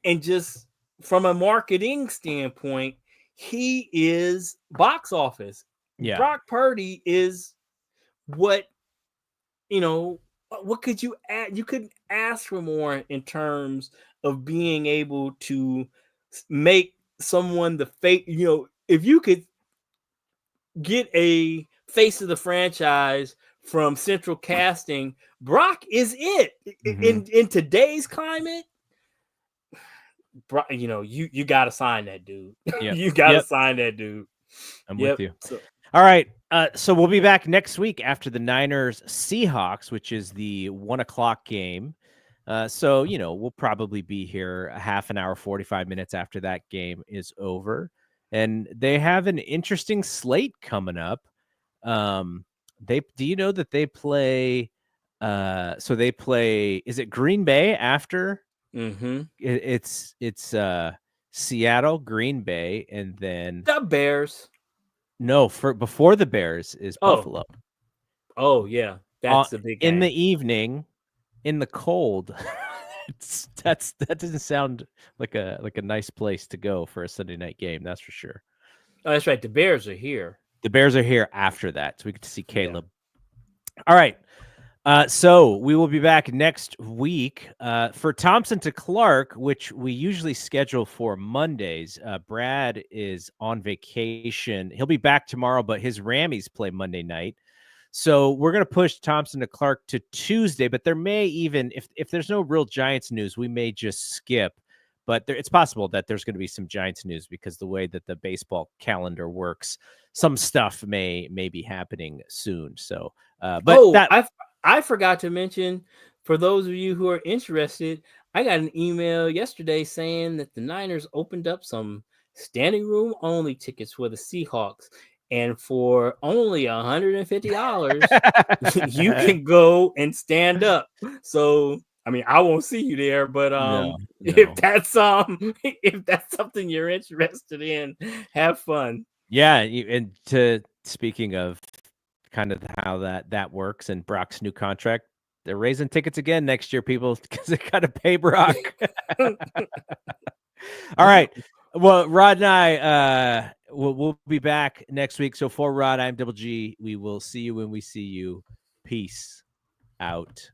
And just from a marketing standpoint, he is box office. Yeah. Brock Purdy is what could you add? You couldn't ask for more in terms of being able to make someone the face. If you could get a face of the franchise from Central Casting, Brock is it. In today's climate. You got to sign that dude. Yep. You got to sign that dude. I'm with Yep. you. So, All right. So we'll be back next week after the Niners Seahawks, which is the 1:00 game. So, we'll probably be here a half an hour, 45 minutes after that game is over. And they have an interesting slate coming up. Do you know that they play, so they play, is it Green Bay after? It's Seattle, Green Bay, and then the Bears. no, before the Bears is Buffalo. Oh yeah, that's the big game. In the evening, in the cold. That doesn't sound like a nice place to go for a Sunday night game. That's for sure. Oh, that's right. The Bears are here. The Bears are here after that, so we get to see Caleb. Yeah. All right. So we will be back next week for Thompson to Clark, which we usually schedule for Mondays. Brad is on vacation. He'll be back tomorrow, but his Rammies play Monday night. So we're going to push Thompson to Clark to Tuesday, but there may even, if there's no real Giants news, we may just skip. But it's possible that there's going to be some Giants news because the way that the baseball calendar works, some stuff may be happening soon. So, I forgot to mention, for those of you who are interested, I got an email yesterday saying that the Niners opened up some standing room only tickets for the Seahawks. And for only $150, you can go and stand up. So, I mean, I won't see you there, but if that's something you're interested in, have fun. Yeah, and speaking of kind of how that works and Brock's new contract, they're raising tickets again next year, people, because they got to pay Brock. All right. Well, Rod and I, we'll be back next week. So for Rod, I'm Double G. We will see you when we see you. Peace out.